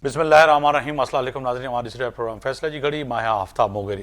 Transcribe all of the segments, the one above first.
بسم اللہ الرحمن الرحیم. السلام علیکم ناظرین. ہماری دوسرے پروگرام فیصلہ جی گھڑی ماں آفتاب موگری.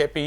KP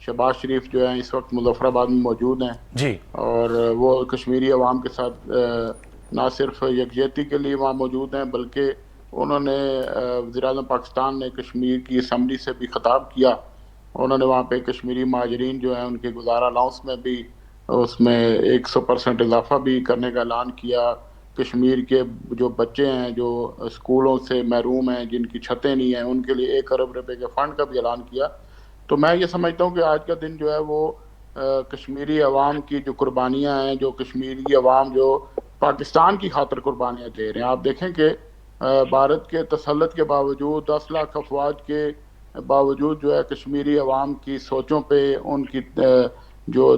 شہباز شریف جو ہیں اس وقت مظفر آباد میں موجود ہیں، جی اور وہ کشمیری عوام کے ساتھ نہ صرف یکجہتی کے لیے وہاں موجود ہیں، بلکہ انہوں نے وزیر اعظم پاکستان نے کشمیر کی اسمبلی سے بھی خطاب کیا. انہوں نے وہاں پہ کشمیری مہاجرین جو ہیں ان کے گزارا الاؤنس میں بھی اس میں 100% اضافہ بھی کرنے کا اعلان کیا. کشمیر کے جو بچے ہیں جو اسکولوں سے محروم ہیں، جن کی چھتیں نہیں ہیں، ان کے لیے 1 ارب روپے کے فنڈ کا بھی اعلان کیا. تو میں یہ سمجھتا ہوں کہ آج کا دن جو ہے وہ کشمیری عوام کی جو قربانیاں ہیں، جو کشمیری عوام جو پاکستان کی خاطر قربانیاں دے رہے ہیں. آپ دیکھیں کہ بھارت کے تسلط کے باوجود، 10 لاکھ افواج کے باوجود جو ہے کشمیری عوام کی سوچوں پہ، ان کی جو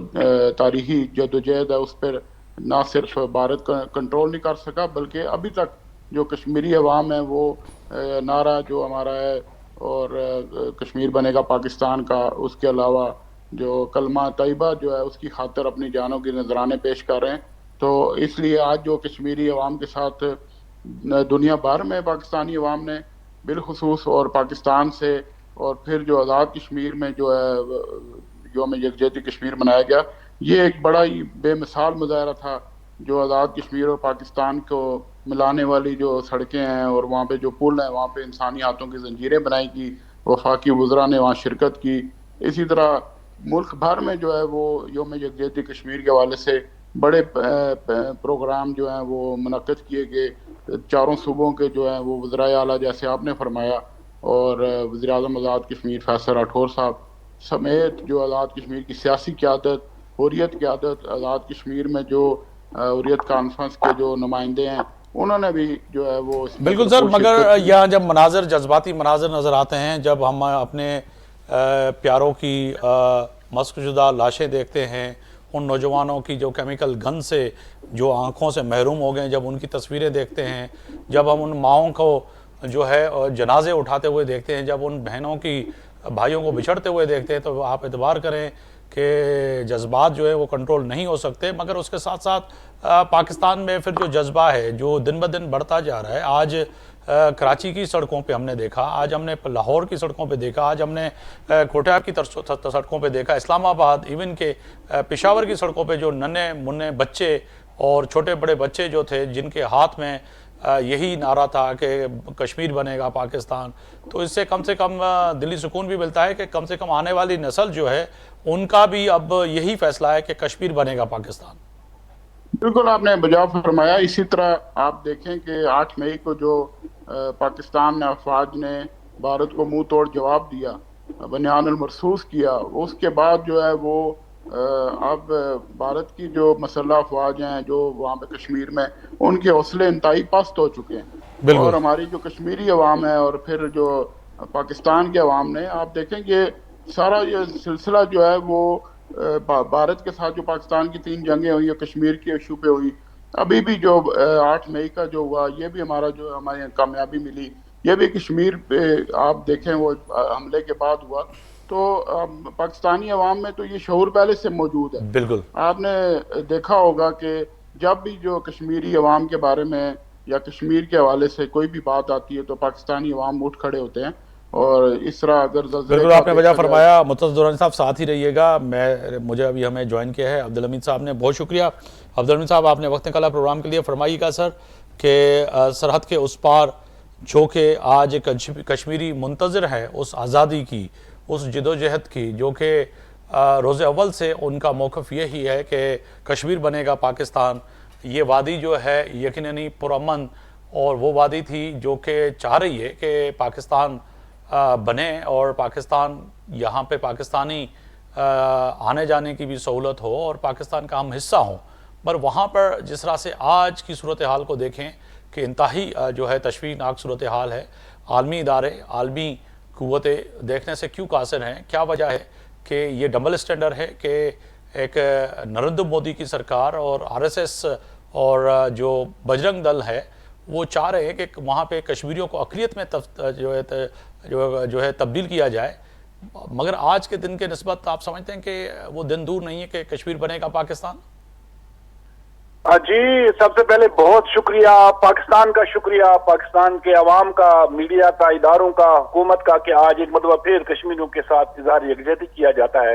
تاریخی جدوجہد ہے اس پر نہ صرف بھارت کنٹرول نہیں کر سکا، بلکہ ابھی تک جو کشمیری عوام ہے وہ نعرہ جو ہمارا ہے اور کشمیر بنے گا پاکستان کا، اس کے علاوہ جو کلمہ طیبہ جو ہے اس کی خاطر اپنی جانوں کے نذرانے پیش کر رہے ہیں. تو اس لیے آج جو کشمیری عوام کے ساتھ دنیا بھر میں پاکستانی عوام نے بالخصوص اور پاکستان سے، اور پھر جو آزاد کشمیر میں جو ہے یوم یکجہتی کشمیر منایا گیا، یہ ایک بڑا ہی بے مثال مظاہرہ تھا. جو آزاد کشمیر اور پاکستان کو ملانے والی جو سڑکیں ہیں اور وہاں پہ جو پل ہیں، وہاں پہ انسانی ہاتھوں کی زنجیریں بنائی کی، وفاقی وزراء نے وہاں شرکت کی. اسی طرح ملک بھر میں جو ہے وہ یوم یکجہتی کشمیر کے حوالے سے بڑے پروگرام جو ہیں وہ منعقد کیے گئے. چاروں صوبوں کے جو ہیں وہ وزرائے اعلیٰ جیسے آپ نے فرمایا، اور وزیر اعظم آزاد کشمیر فیصل راٹھور صاحب سمیت جو آزاد کشمیر کی سیاسی قیادت، حریت قیادت، آزاد کشمیر میں جو حریت کانفرنس کے جو نمائندے ہیں، انہوں نے بھی جو ہے وہ اس میں بالکل سر. بھرپور مگر شرکت کی. یہاں جب مناظر، جذباتی مناظر نظر آتے ہیں، جب ہم اپنے پیاروں کی مسخ شدہ لاشیں دیکھتے ہیں، ان نوجوانوں کی جو کیمیکل گن سے جو آنکھوں سے محروم ہو گئے، جب ان کی تصویریں دیکھتے ہیں، جب ہم ان ماؤں کو جو ہے جنازے اٹھاتے ہوئے دیکھتے ہیں، جب ان بہنوں کی بھائیوں کو بچھڑتے ہوئے دیکھتے ہیں، تو آپ اعتبار کریں کہ جذبات جو ہے وہ کنٹرول نہیں ہو سکتے. مگر اس کے ساتھ ساتھ پاکستان میں پھر جو جذبہ ہے جو دن بدن بڑھتا جا رہا ہے. آج کراچی کی سڑکوں پہ ہم نے دیکھا، آج ہم نے لاہور کی سڑکوں پہ دیکھا، آج ہم نے کوٹھا کی سڑکوں پہ دیکھا، اسلام آباد، ایون کہ پشاور کی سڑکوں پہ جو ننھے منھے بچے اور چھوٹے بڑے بچے جو تھے، جن کے ہاتھ میں یہی نعرہ تھا کہ کشمیر بنے گا پاکستان. تو اس سے کم دلی سکون بھی ملتا ہے کہ کم سے کم آنے والی نسل جو ہے ان کا بھی اب یہی فیصلہ ہے کہ کشمیر بنے گا پاکستان. بالکل آپ نے بجا فرمایا. اسی طرح آپ دیکھیں کہ 8 مئی کو جو پاکستان افواج نے بھارت کو منہ توڑ جواب دیا، بنیان المرصوص کیا، اس کے بعد جو ہے وہ اب بھارت کی جو مسلح افواج ہیں جو وہاں پہ کشمیر میں، ان کے حوصلے انتہائی پست ہو چکے ہیں. بالکل اور ہماری جو کشمیری عوام ہے اور پھر جو پاکستان کے عوام نے، آپ دیکھیں کہ سارا یہ سلسلہ جو ہے وہ بھارت کے ساتھ جو پاکستان کی 3 جنگیں ہوئی ہیں، کشمیر کے ایشو پہ ہوئی، ابھی بھی جو 8 مئی کا جو ہوا، یہ بھی ہمارا جو ہماری کامیابی ملی، یہ بھی کشمیر پہ آپ دیکھیں وہ حملے کے بعد ہوا. تو پاکستانی عوام میں تو یہ شعور پہلے سے موجود ہے. بالکل آپ نے دیکھا ہوگا کہ جب بھی جو کشمیری عوام کے بارے میں یا کشمیر کے حوالے سے کوئی بھی بات آتی ہے تو پاکستانی عوام اٹھ کھڑے ہوتے ہیں. اور اس طرح اگر زلزلے بالکل کا آپ نے وجہ دیکھا جائے، فرمایا. متصد دورانی صاحب ساتھ ہی رہیے گا. مجھے ابھی ہمیں جوائن کیا ہے عبدالحمید صاحب نے، بہت شکریہ. عبدالحمید صاحب آپ نے وقت نکالا پروگرام کے لیے. فرمائیے گا سر کہ سرحد کے اس پار جو کہ آج کشمیری منتظر ہے اس آزادی کی، اس جدوجہد کی، جو کہ روز اول سے ان کا موقف یہی ہے کہ کشمیر بنے گا پاکستان. یہ وادی جو ہے یقیناً پرامن اور وہ وادی تھی جو کہ چاہ رہی ہے کہ پاکستان بنے اور پاکستان، یہاں پہ پاکستانی آنے جانے کی بھی سہولت ہو اور پاکستان کا ہم حصہ ہوں. پر وہاں پر جس طرح سے آج کی صورتحال کو دیکھیں کہ انتہائی جو ہے تشویشناک صورتحال ہے. عالمی ادارے، عالمی قوتیں دیکھنے سے کیوں قاصر ہیں؟ کیا وجہ ہے کہ یہ ڈبل اسٹینڈرڈ ہے کہ ایک نریندر مودی کی سرکار اور RSS اور جو بجرنگ دل ہے وہ چاہ رہے ہیں کہ وہاں پہ کشمیریوں کو اقلیت میں جو ہے تبدیل کیا جائے. مگر آج کے دن کے نسبت آپ سمجھتے ہیں کہ وہ دن دور نہیں ہے کہ کشمیر بنے گا پاکستان؟ جی، سب سے پہلے بہت شکریہ، پاکستان کا شکریہ، پاکستان کے عوام کا، میڈیا کا، اداروں کا، حکومت کا کہ آج ایک مرتبہ پھر کشمیریوں کے ساتھ اظہار یکجہتی کیا جاتا ہے.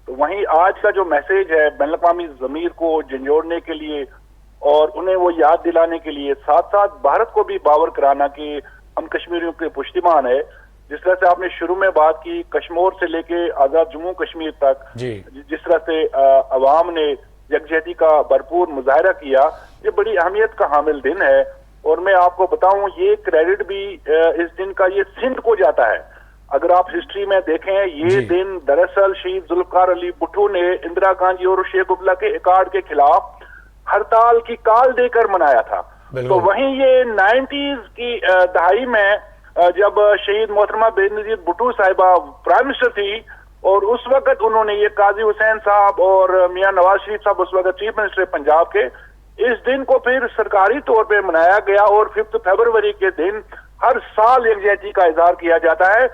تو وہیں آج کا جو میسیج ہے بین الاقوامی ضمیر کو جھنجھوڑنے کے لیے اور انہیں وہ یاد دلانے کے لیے، ساتھ ساتھ بھارت کو بھی باور کرانا کہ ہم کشمیریوں کے پشتیبان ہے. جس طرح سے آپ نے شروع میں بات کی کشمور سے لے کے آزاد جموں کشمیر تک، جس طرح سے عوام نے یکجہتی کا بھرپور مظاہرہ کیا، یہ بڑی اہمیت کا حامل دن ہے. اور میں آپ کو بتاؤں یہ کریڈٹ بھی اس دن کا یہ سندھ کو جاتا ہے. اگر آپ ہسٹری میں دیکھیں یہ دن دراصل شہید ذوالفقار علی بھٹو نے اندرا گاندھی اور شیخ عبداللہ کے ایکارڈ کے خلاف ہڑتال کی کال دے کر منایا تھا. تو وہیں یہ 90s کی دہائی میں جب شہید محترمہ بے نظیر بھٹو صاحبہ پرائم منسٹر تھی اور اس وقت انہوں نے یہ قاضی حسین صاحب اور میاں نواز شریف صاحب اس وقت چیف منسٹر پنجاب کے، اس دن کو پھر سرکاری طور پہ منایا گیا اور 5 فروری کے دن ہر سال یکجہتی کا اظہار کیا جاتا ہے.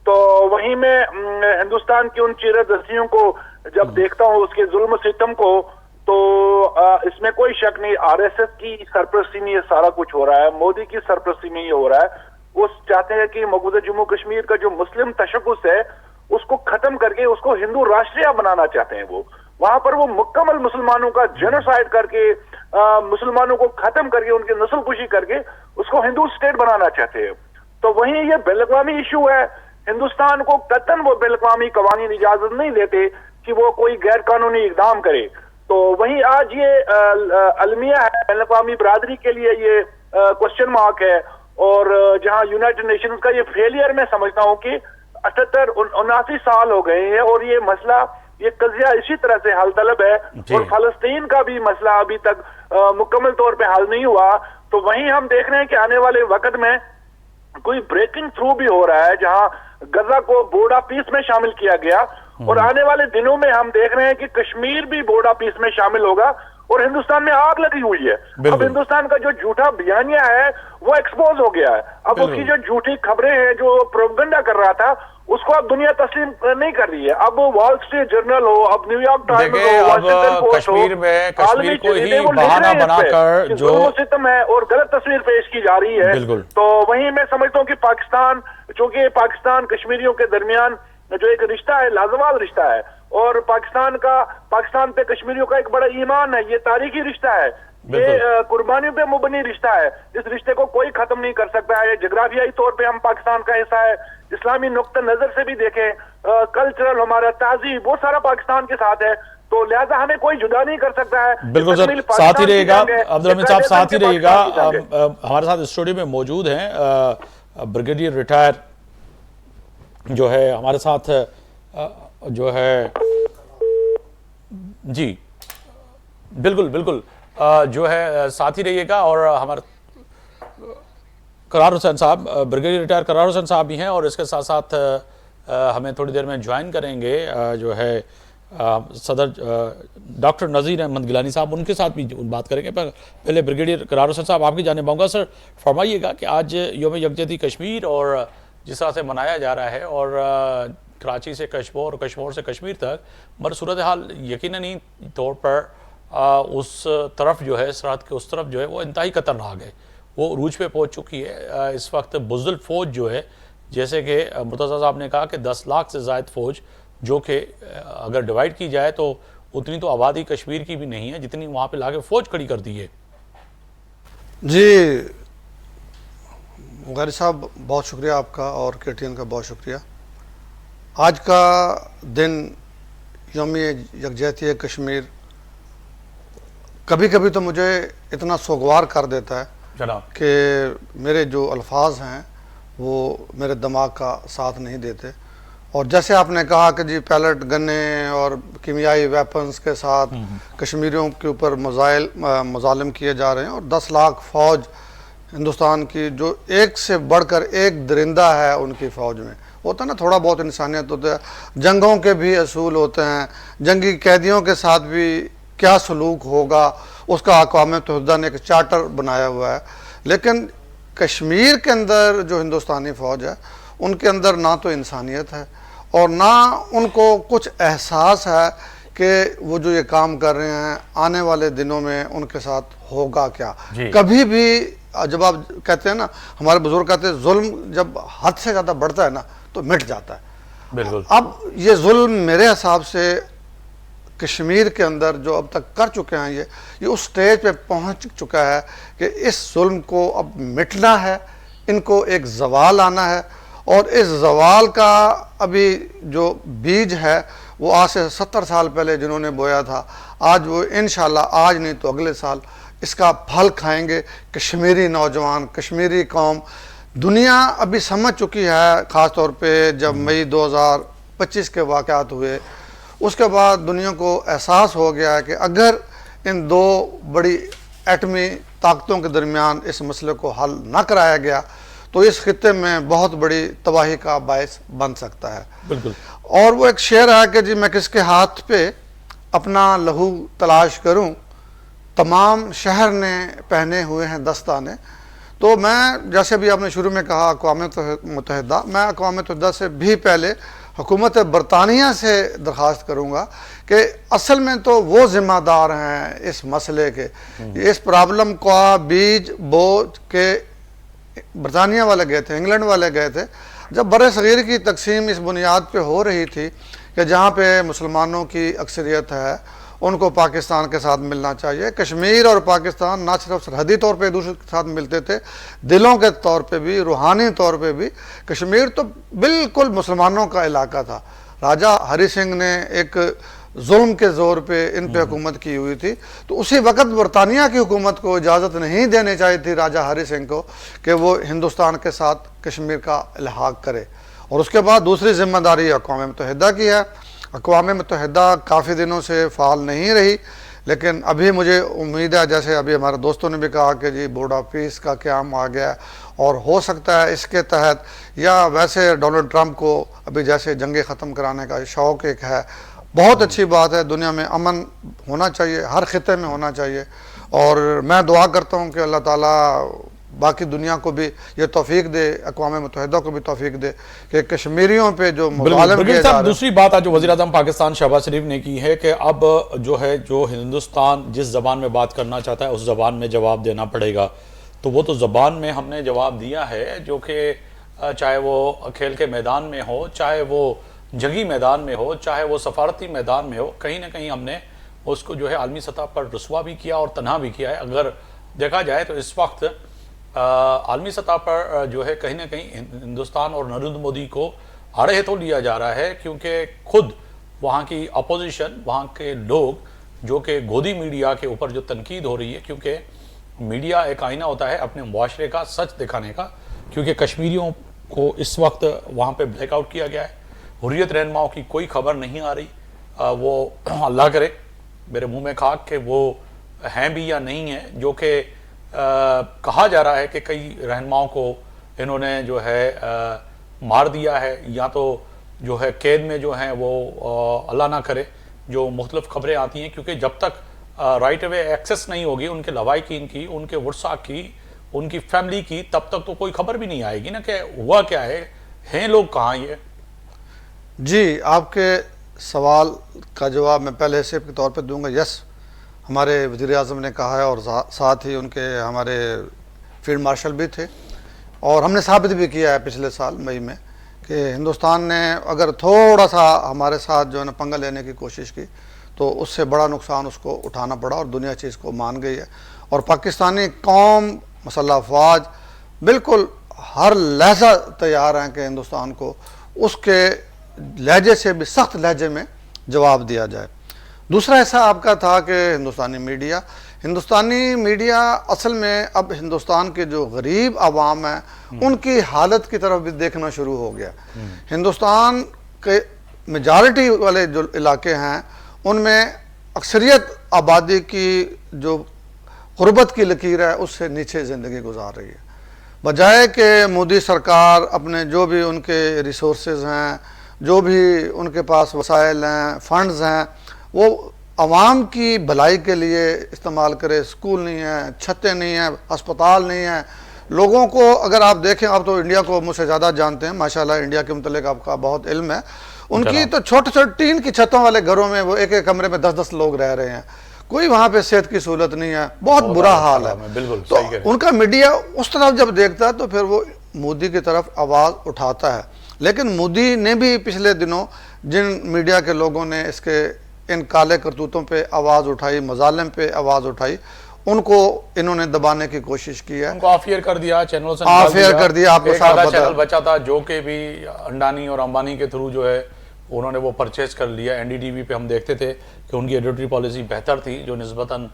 تو وہیں میں ہندوستان کی ان چیرہ دستیوں کو جب دیکھتا ہوں اس کے ظلم و ستم کو، تو اس میں کوئی شک نہیں آر ایس ایس کی سرپرستی میں یہ سارا کچھ ہو رہا ہے، مودی کی سرپرستی میں یہ ہو رہا ہے. وہ چاہتے ہیں کہ مقبوضہ جموں کشمیر کا جو مسلم تشخص ہے اس کو ختم کر کے اس کو ہندو راشٹریہ بنانا چاہتے ہیں. وہ وہاں پر وہ مکمل مسلمانوں کا جینوسائیڈ کر کے مسلمانوں کو ختم کر کے ان کی نسل کشی کر کے اس کو ہندو اسٹیٹ بنانا چاہتے ہیں. تو وہیں یہ بین الاقوامی ایشو ہے. ہندوستان کو قطعاً وہ بین الاقوامی قوانین اجازت نہیں دیتے کہ وہ کوئی غیر قانونی اقدام کرے. تو وہیں آج یہ المیہ ہے بین الاقوامی برادری کے لیے، یہ کوشچن مارک ہے. اور جہاں یونائٹڈ نیشنز کا یہ فیلئر میں سمجھتا ہوں کہ 78-79 سال ہو گئے ہیں اور یہ مسئلہ یہ قضیہ اسی طرح سے حل طلب ہے. اور فلسطین کا بھی مسئلہ ابھی تک مکمل طور پہ حل نہیں ہوا. تو وہیں ہم دیکھ رہے ہیں کہ آنے والے وقت میں کوئی بریکنگ تھرو بھی ہو رہا ہے جہاں غزہ کو بورڈ آف پیس میں شامل کیا گیا، اور آنے والے دنوں میں ہم دیکھ رہے ہیں کہ کشمیر بھی بورڈ آف پیس میں شامل ہوگا اور ہندوستان میں آگ لگی ہوئی ہے. اب ہندوستان کا جو جھوٹا بیانیہ ہے وہ ایکسپوز ہو گیا ہے. اب اس کی جو جھوٹی خبریں ہیں جو پروپیگنڈا کر رہا تھا اس کو اب دنیا تسلیم نہیں کر رہی ہے. اب وال اسٹریٹ جرنل ہو، اب نیو یارک ٹائمز ہو، واشنگٹن پوسٹ ہو، کشمیر کو ہی بہانہ بنا کر جو ستم ہے اور غلط تصویر پیش کی جا رہی ہے. تو وہیں میں سمجھتا ہوں کہ پاکستان، چونکہ پاکستان کشمیریوں کے درمیان جو ایک رشتہ ہے لازوال رشتہ ہے، اور پاکستان پہ کشمیریوں کا ایک بڑا ایمان ہے، یہ تاریخی رشتہ ہے، یہ قربانیوں پہ مبنی رشتہ ہے. اس رشتے کو کوئی ختم نہیں کر سکتا ہے. جغرافیائی طور پہ ہم پاکستان کا حصہ ہے، اسلامی نقطہ نظر سے بھی دیکھیں، کلچرل ہمارا تہذیب وہ سارا پاکستان کے ساتھ ہے. تو لہذا ہمیں کوئی جدا نہیں کر سکتا ہے. بالکل سر، ساتھ ہی رہے گا عبدالحمید صاحب، ساتھ ہی رہے گا. ہمارے ساتھ اسٹوڈیو میں موجود ہیں بریگیڈیئر ریٹائر جو ہے ہمارے ساتھ جو ہے، جی بالکل جو ہے ساتھ ہی رہیے گا. اور ہمارے قرار حسین صاحب، بریگیڈیئر ریٹائر قرار حسین صاحب بھی ہیں، اور اس کے ساتھ ساتھ ہمیں تھوڑی دیر میں جوائن کریں گے جو ہے صدر ڈاکٹر نذیر احمد گیلانی صاحب، ان کے ساتھ بھی بات کریں گے. پہلے بریگیڈیئر قرار حسین صاحب آپ کی جانب آؤں گا. سر فرمائیے گا کہ آج یوم یکجہتی کشمیر اور جس طرح سے منایا جا رہا ہے، اور کراچی سے کشمور اور کشمور سے کشمیر تک، مگر صورتحال یقیناً طور پر اس طرف جو ہے سرحد کے اس طرف جو ہے وہ انتہائی خطرناک ہے، وہ عروج پہ پہنچ چکی ہے. اس وقت بزدل فوج جو ہے، جیسے کہ مرتضیٰ صاحب نے کہا کہ 10 لاکھ سے زائد فوج، جو کہ اگر ڈیوائیڈ کی جائے تو اتنی تو آبادی کشمیر کی بھی نہیں ہے جتنی وہاں پہ لا کے فوج کھڑی کر دی ہے. جی غیر صاحب بہت شکریہ آپ کا، اور کے ٹی این کا بہت شکریہ. آج کا دن یوم یکجہتی کشمیر کبھی کبھی تو مجھے اتنا سوگوار کر دیتا ہے کہ میرے جو الفاظ ہیں وہ میرے دماغ کا ساتھ نہیں دیتے. اور جیسے آپ نے کہا کہ جی پیلٹ گنیں اور کیمیائی ویپنز کے ساتھ کشمیریوں کے اوپر مظالم کیے جا رہے ہیں، اور 10 لاکھ فوج ہندوستان کی جو ایک سے بڑھ کر ایک درندہ ہے ان کی فوج میں. ہوتا ہے نا تھوڑا بہت انسانیت ہوتا ہے، جنگوں کے بھی اصول ہوتے ہیں، جنگی قیدیوں کے ساتھ بھی کیا سلوک ہوگا اس کا اقوام متحدہ نے ایک چارٹر بنایا ہوا ہے. لیکن کشمیر کے اندر جو ہندوستانی فوج ہے ان کے اندر نہ تو انسانیت ہے اور نہ ان کو کچھ احساس ہے کہ وہ جو یہ کام کر رہے ہیں آنے والے دنوں میں ان کے ساتھ ہوگا کیا. کبھی بھی جب آپ کہتے ہیں نا، ہمارے بزرگ کہتے ہیں ظلم جب حد سے زیادہ بڑھتا ہے نا تو مٹ جاتا ہے. بالکل. اب یہ ظلم میرے حساب سے کشمیر کے اندر جو اب تک کر چکے ہیں یہ اس سٹیج پہ پہنچ چکا ہے کہ اس ظلم کو اب مٹنا ہے، ان کو ایک زوال آنا ہے، اور اس زوال کا ابھی جو بیج ہے وہ آج سے 70 سال پہلے جنہوں نے بویا تھا، آج وہ انشاءاللہ آج نہیں تو اگلے سال اس کا پھل کھائیں گے کشمیری نوجوان، کشمیری قوم۔ دنیا ابھی سمجھ چکی ہے، خاص طور پہ جب مئی 2025 کے واقعات ہوئے، اس کے بعد دنیا کو احساس ہو گیا ہے کہ اگر ان دو بڑی ایٹمی طاقتوں کے درمیان اس مسئلے کو حل نہ کرایا گیا تو اس خطے میں بہت بڑی تباہی کا باعث بن سکتا ہے۔ بالکل۔ اور وہ ایک شعر ہے کہ جی میں کس کے ہاتھ پہ اپنا لہو تلاش کروں، تمام شہر نے پہنے ہوئے ہیں دستانے۔ تو میں جیسے بھی آپ نے شروع میں کہا اقوام متحدہ، میں اقوام متحدہ سے بھی پہلے حکومت برطانیہ سے درخواست کروں گا کہ اصل میں تو وہ ذمہ دار ہیں اس مسئلے کے، اس پرابلم کا بیج بو کے برطانیہ والے گئے تھے، انگلینڈ والے گئے تھے جب بر صغیر کی تقسیم اس بنیاد پہ ہو رہی تھی کہ جہاں پہ مسلمانوں کی اکثریت ہے ان کو پاکستان کے ساتھ ملنا چاہیے۔ کشمیر اور پاکستان نہ صرف سرحدی طور پہ دوسرے کے ساتھ ملتے تھے، دلوں کے طور پہ بھی، روحانی طور پہ بھی کشمیر تو بالکل مسلمانوں کا علاقہ تھا۔ راجہ ہری سنگھ نے ایک ظلم کے زور پہ ان پہ حکومت کی ہوئی تھی، تو اسی وقت برطانیہ کی حکومت کو اجازت نہیں دینی چاہیے تھی راجہ ہری سنگھ کو کہ وہ ہندوستان کے ساتھ کشمیر کا الحاق کرے۔ اور اس کے بعد دوسری ذمہ داری اقوام متحدہ کی ہے۔ اقوام متحدہ کافی دنوں سے فعال نہیں رہی، لیکن ابھی مجھے امید ہے، جیسے ابھی ہمارے دوستوں نے بھی کہا کہ جی بورڈ آف پیس کا قیام آ گیا ہے، اور ہو سکتا ہے اس کے تحت، یا ویسے ڈونلڈ ٹرمپ کو ابھی جیسے جنگیں ختم کرانے کا شوق ایک ہے، بہت اچھی بات ہے، دنیا میں امن ہونا چاہیے، ہر خطے میں ہونا چاہیے، اور میں دعا کرتا ہوں کہ اللہ تعالیٰ باقی دنیا کو بھی یہ توفیق دے، اقوام متحدہ کو بھی توفیق دے کہ کشمیریوں پہ جو مظالم کیے جا رہے ہیں۔ دوسری بات جو وزیر اعظم پاکستان شہباز شریف نے کی ہے کہ اب جو ہندوستان جس زبان میں بات کرنا چاہتا ہے اس زبان میں جواب دینا پڑے گا، تو وہ تو زبان میں ہم نے جواب دیا ہے، جو کہ چاہے وہ کھیل کے میدان میں ہو، چاہے وہ جنگی میدان میں ہو، چاہے وہ سفارتی میدان میں ہو، کہیں نہ کہیں ہم نے اس کو عالمی سطح پر رسوا بھی کیا اور تنہا بھی کیا ہے۔ اگر دیکھا جائے تو اس وقت عالمی سطح پر کہیں نہ کہیں ہندوستان اور نریندر مودی کو آڑے ہاتھوں لیا جا رہا ہے، کیونکہ خود وہاں کی اپوزیشن، وہاں کے لوگ جو کہ گودی میڈیا کے اوپر جو تنقید ہو رہی ہے، کیونکہ میڈیا ایک آئینہ ہوتا ہے اپنے معاشرے کا سچ دکھانے کا، کیونکہ کشمیریوں کو اس وقت وہاں پہ بلیک آؤٹ کیا گیا ہے، حریت رہنماؤں کی کوئی خبر نہیں آ رہی، وہ اللہ کرے میرے منہ میں خاک کہ وہ ہیں بھی یا نہیں ہیں، جو کہ کہا جا رہا ہے کہ کئی رہنماؤں کو انہوں نے مار دیا ہے، یا تو قید میں ہیں وہ اللہ نہ کرے، جو مختلف خبریں آتی ہیں، کیونکہ جب تک رائٹ اوے ایکسس نہیں ہوگی ان کے لواحقین کی، ان کے ورثاء کی، ان کی فیملی کی، تب تک تو کوئی خبر بھی نہیں آئے گی نا کہ ہوا کیا ہے، ہیں لوگ کہاں یہ۔ جی، آپ کے سوال کا جواب میں پہلے سے کے طور پہ دوں گا۔ یس، ہمارے وزیر اعظم نے کہا ہے، اور ساتھ ہی ان کے ہمارے فیلڈ مارشل بھی تھے، اور ہم نے ثابت بھی کیا ہے پچھلے سال مئی میں کہ ہندوستان نے اگر تھوڑا سا ہمارے ساتھ پنگا لینے کی کوشش کی تو اس سے بڑا نقصان اس کو اٹھانا پڑا، اور دنیا چیز کو مان گئی ہے، اور پاکستانی قوم، مسلح افواج بالکل ہر لہجہ تیار ہیں کہ ہندوستان کو اس کے لہجے سے بھی سخت لہجے میں جواب دیا جائے۔ دوسرا حصہ آپ کا تھا کہ ہندوستانی میڈیا اصل میں اب ہندوستان کے جو غریب عوام ہیں ان کی حالت کی طرف بھی دیکھنا شروع ہو گیا۔ ہندوستان کے میجارٹی والے جو علاقے ہیں ان میں اکثریت آبادی کی جو غربت کی لکیر ہے اس سے نیچے زندگی گزار رہی ہے، بجائے کہ مودی سرکار اپنے جو بھی ان کے ریسورسز ہیں، جو بھی ان کے پاس وسائل ہیں، فنڈز ہیں، وہ عوام کی بھلائی کے لیے استعمال کرے۔ سکول نہیں ہیں، چھتیں نہیں ہیں، ہسپتال نہیں ہیں، لوگوں کو اگر آپ دیکھیں، آپ تو انڈیا کو مجھ سے زیادہ جانتے ہیں، ماشاءاللہ انڈیا کے متعلق آپ کا بہت علم ہے، ان کی تو چھوٹے چھوٹے ٹین کی چھتوں والے گھروں میں وہ ایک ایک کمرے میں 10-10 لوگ رہ رہے ہیں، کوئی وہاں پہ صحت کی سہولت نہیں ہے، بہت برا حال ہے۔ تو ان کا میڈیا اس طرف جب دیکھتا ہے تو پھر وہ مودی کی طرف آواز اٹھاتا ہے، لیکن مودی نے بھی پچھلے دنوں جن میڈیا کے لوگوں نے اس کے ان کالے کرتوتوں پہ آواز اٹھائی, مظالم پہ آواز اٹھائی, ان کو انہوں نے دبانے کی کوشش کی ہے, ان کو آف ایئر کر دیا, چینلوں سے آف ایئر کر دیا. آپ کو ایک صاحب آدھا بتا چینل بچا تھا جو کہ بھی انڈانی اور امبانی کے تھرو جو ہے انہوں نے وہ پرچیز کر لیا. این ڈی ٹی وی پہ ہم دیکھتے تھے کہ ان کی ایڈیٹری پالیسی بہتر تھی, جو نسبتاً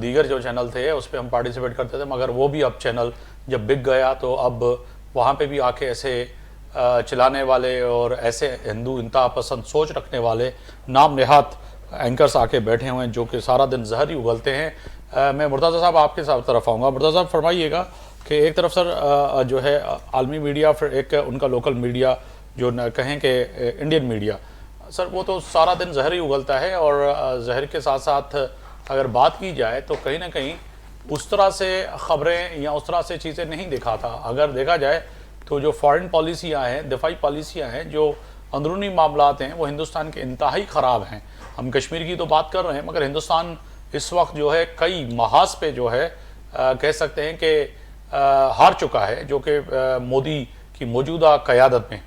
دیگر جو چینل تھے اس پہ ہم پارٹیسپیٹ کرتے تھے, مگر وہ بھی اب چینل جب بک گیا تو اب وہاں پہ بھی آ کے ایسے چلانے والے اور ایسے ہندو انتہا پسند سوچ رکھنے والے نام نہاد اینکرز آ کے بیٹھے ہوئے ہیں جو کہ سارا دن زہر ہی اگلتے ہیں. میں مرتضیٰ صاحب آپ کے طرف آؤں گا. مرتضیٰ صاحب فرمائیے گا کہ ایک طرف سر جو ہے عالمی میڈیا, پھر ایک ان کا لوکل میڈیا جو کہیں کہ انڈین میڈیا, سر وہ تو سارا دن زہر ہی اگلتا ہے, اور زہر کے ساتھ ساتھ اگر بات کی جائے تو کہیں نہ کہیں اس طرح سے خبریں یا اس طرح سے چیزیں نہیں دکھاتا. اگر دیکھا جائے تو جو فارن پالیسیاں ہیں, دفاعی پالیسیاں ہیں, جو اندرونی معاملات ہیں, وہ ہندوستان کے انتہائی خراب ہیں. ہم کشمیر کی تو بات کر رہے ہیں, مگر ہندوستان اس وقت جو ہے کئی محاذ پہ جو ہے کہہ سکتے ہیں کہ ہار چکا ہے, جو کہ مودی کی موجودہ قیادت میں.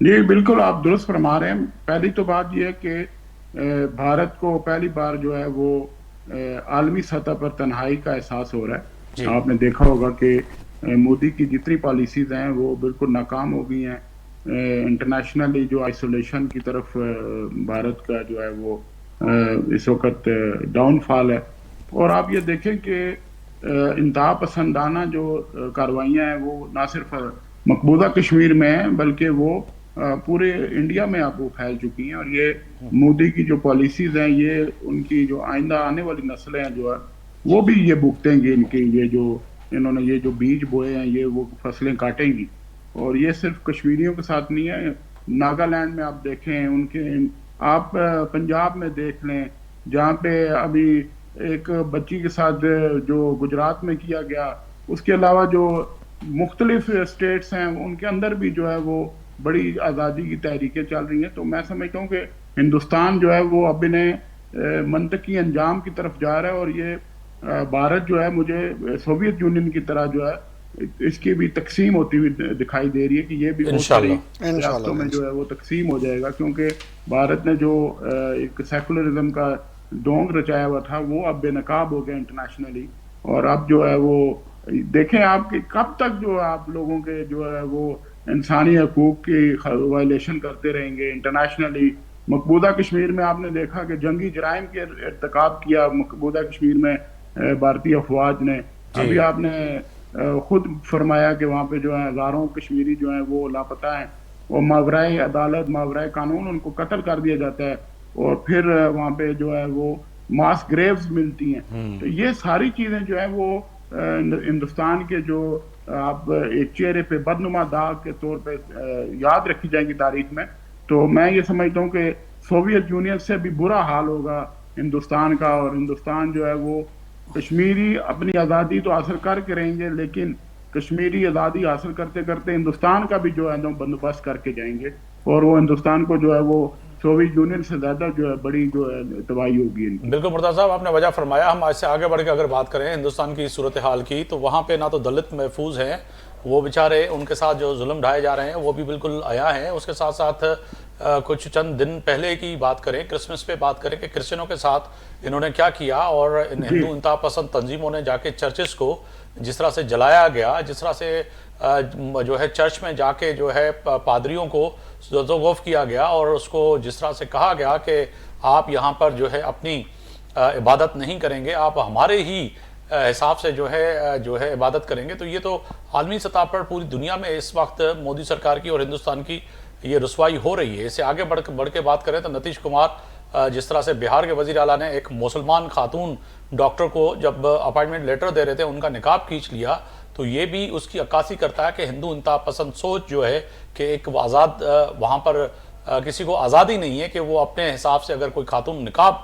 جی بالکل آپ درست فرما رہے ہیں. پہلی تو بات یہ ہے کہ بھارت کو پہلی بار جو ہے وہ عالمی سطح پر تنہائی کا احساس ہو رہا ہے. آپ نے دیکھا ہوگا کہ مودی کی جتنی پالیسیز ہیں وہ بالکل ناکام ہو گئی ہیں. انٹرنیشنلی جو آئسولیشن کی طرف بھارت کا جو ہے وہ اس وقت ڈاؤن فال ہے. اور آپ یہ دیکھیں کہ انتہا پسندانہ جو کاروائیاں ہیں وہ نہ صرف مقبوضہ کشمیر میں ہیں بلکہ وہ پورے انڈیا میں اب وہ پھیل چکی ہیں. اور یہ مودی کی جو پالیسیز ہیں یہ ان کی جو آئندہ آنے والی نسلیں ہیں جو ہے وہ بھی یہ بھگتیں گے. ان کے یہ جو انہوں نے یہ جو بیج بوئے ہیں یہ وہ فصلیں کاٹیں گی. اور یہ صرف کشمیریوں کے ساتھ نہیں ہے, ناگالینڈ میں آپ دیکھیں, ان کے آپ پنجاب میں دیکھ لیں جہاں پہ ابھی ایک بچی کے ساتھ جو گجرات میں کیا گیا, اس کے علاوہ جو مختلف اسٹیٹس ہیں ان کے اندر بھی جو ہے وہ بڑی آزادی کی تحریکیں چل رہی ہیں. تو میں سمجھتا ہوں کہ ہندوستان جو ہے وہ اب انہیں منطقی انجام کی طرف جا رہا ہے. اور یہ بھارت جو ہے مجھے سوویت یونین کی طرح جو ہے اس کی بھی تقسیم ہوتی ہوئی دکھائی دے رہی ہے کہ یہ بھی بہت ساری ریاستوں میں جو ہے وہ تقسیم ہو جائے گا, کیونکہ بھارت نے جو ایک سیکولرزم کا ڈونگ رچایا ہوا تھا وہ اب بے نقاب ہو گیا انٹرنیشنلی. اور اب جو ہے وہ دیکھیں آپ کہ کب تک جو آپ لوگوں کے جو ہے وہ انسانی حقوق کی وائلیشن کرتے رہیں گے انٹرنیشنلی. مقبوضہ کشمیر میں آپ نے دیکھا کہ جنگی جرائم کے ارتکاب کیا مقبوضہ کشمیر میں بھارتی افواج نے. ابھی آپ نے خود فرمایا کہ وہاں پہ جو ہے ہزاروں کشمیری جو ہیں وہ لاپتہ ہیں, اور ماورائے عدالت ماورائے قانون ان کو قتل کر دیا جاتا ہے, اور پھر وہاں پہ جو ہے وہ ماس گریوز ملتی ہیں. تو یہ ساری چیزیں جو ہے وہ ہندوستان کے جو آپ ایک چہرے پہ بدنما داغ کے طور پہ یاد رکھی جائیں گی تاریخ میں. تو میں یہ سمجھتا ہوں کہ سوویت یونین سے بھی برا حال ہوگا ہندوستان کا, اور ہندوستان جو ہے وہ کشمیری اپنی آزادی تو حاصل کر کے رہیں گے, لیکن کشمیری آزادی حاصل کرتے کرتے ہندوستان کا بھی جو ہے بندوبست کر کے جائیں گے, اور وہ ہندوستان کو جو ہے وہ سوویت یونین سے زیادہ جو ہے بڑی جو ہے تباہی ہوگی. بالکل مرتضیٰ صاحب آپ نے وجہ فرمایا. ہم ایسے آگے بڑھ کے اگر بات کریں ہندوستان کی صورتحال کی, تو وہاں پہ نہ تو دلت محفوظ ہیں, وہ بیچارے ان کے ساتھ جو ظلم ڈھائے جا رہے ہیں وہ بھی بالکل عیاں ہیں. اس کے ساتھ ساتھ کچھ چند دن پہلے کی بات کریں, کرسمس پہ بات کریں کہ کرسچنوں کے ساتھ انہوں نے کیا کیا, اور ہندو انتہا پسند تنظیموں نے جا کے چرچز کو جس طرح سے جلایا گیا, جس طرح سے جو ہے چرچ میں جا کے جو ہے پادریوں کو زوف کیا گیا, اور اس کو جس طرح سے کہا گیا کہ آپ یہاں پر جو ہے اپنی عبادت نہیں کریں گے, آپ ہمارے ہی حساب سے جو ہے عبادت کریں گے. تو یہ تو عالمی سطح پر پوری دنیا میں اس وقت مودی سرکار کی اور ہندوستان کی یہ رسوائی ہو رہی ہے. اس سے آگے بڑھ کے بات کریں تو نتیش کمار جس طرح سے بہار کے وزیر اعلیٰ نے ایک مسلمان خاتون ڈاکٹر کو جب اپائنٹمنٹ لیٹر دے رہے تھے ان کا نقاب کھینچ لیا, تو یہ بھی اس کی عکاسی کرتا ہے کہ ہندو انتہا پسند سوچ جو ہے کہ ایک آزاد وہاں پر کسی کو آزادی نہیں ہے کہ وہ اپنے حساب سے اگر کوئی خاتون نقاب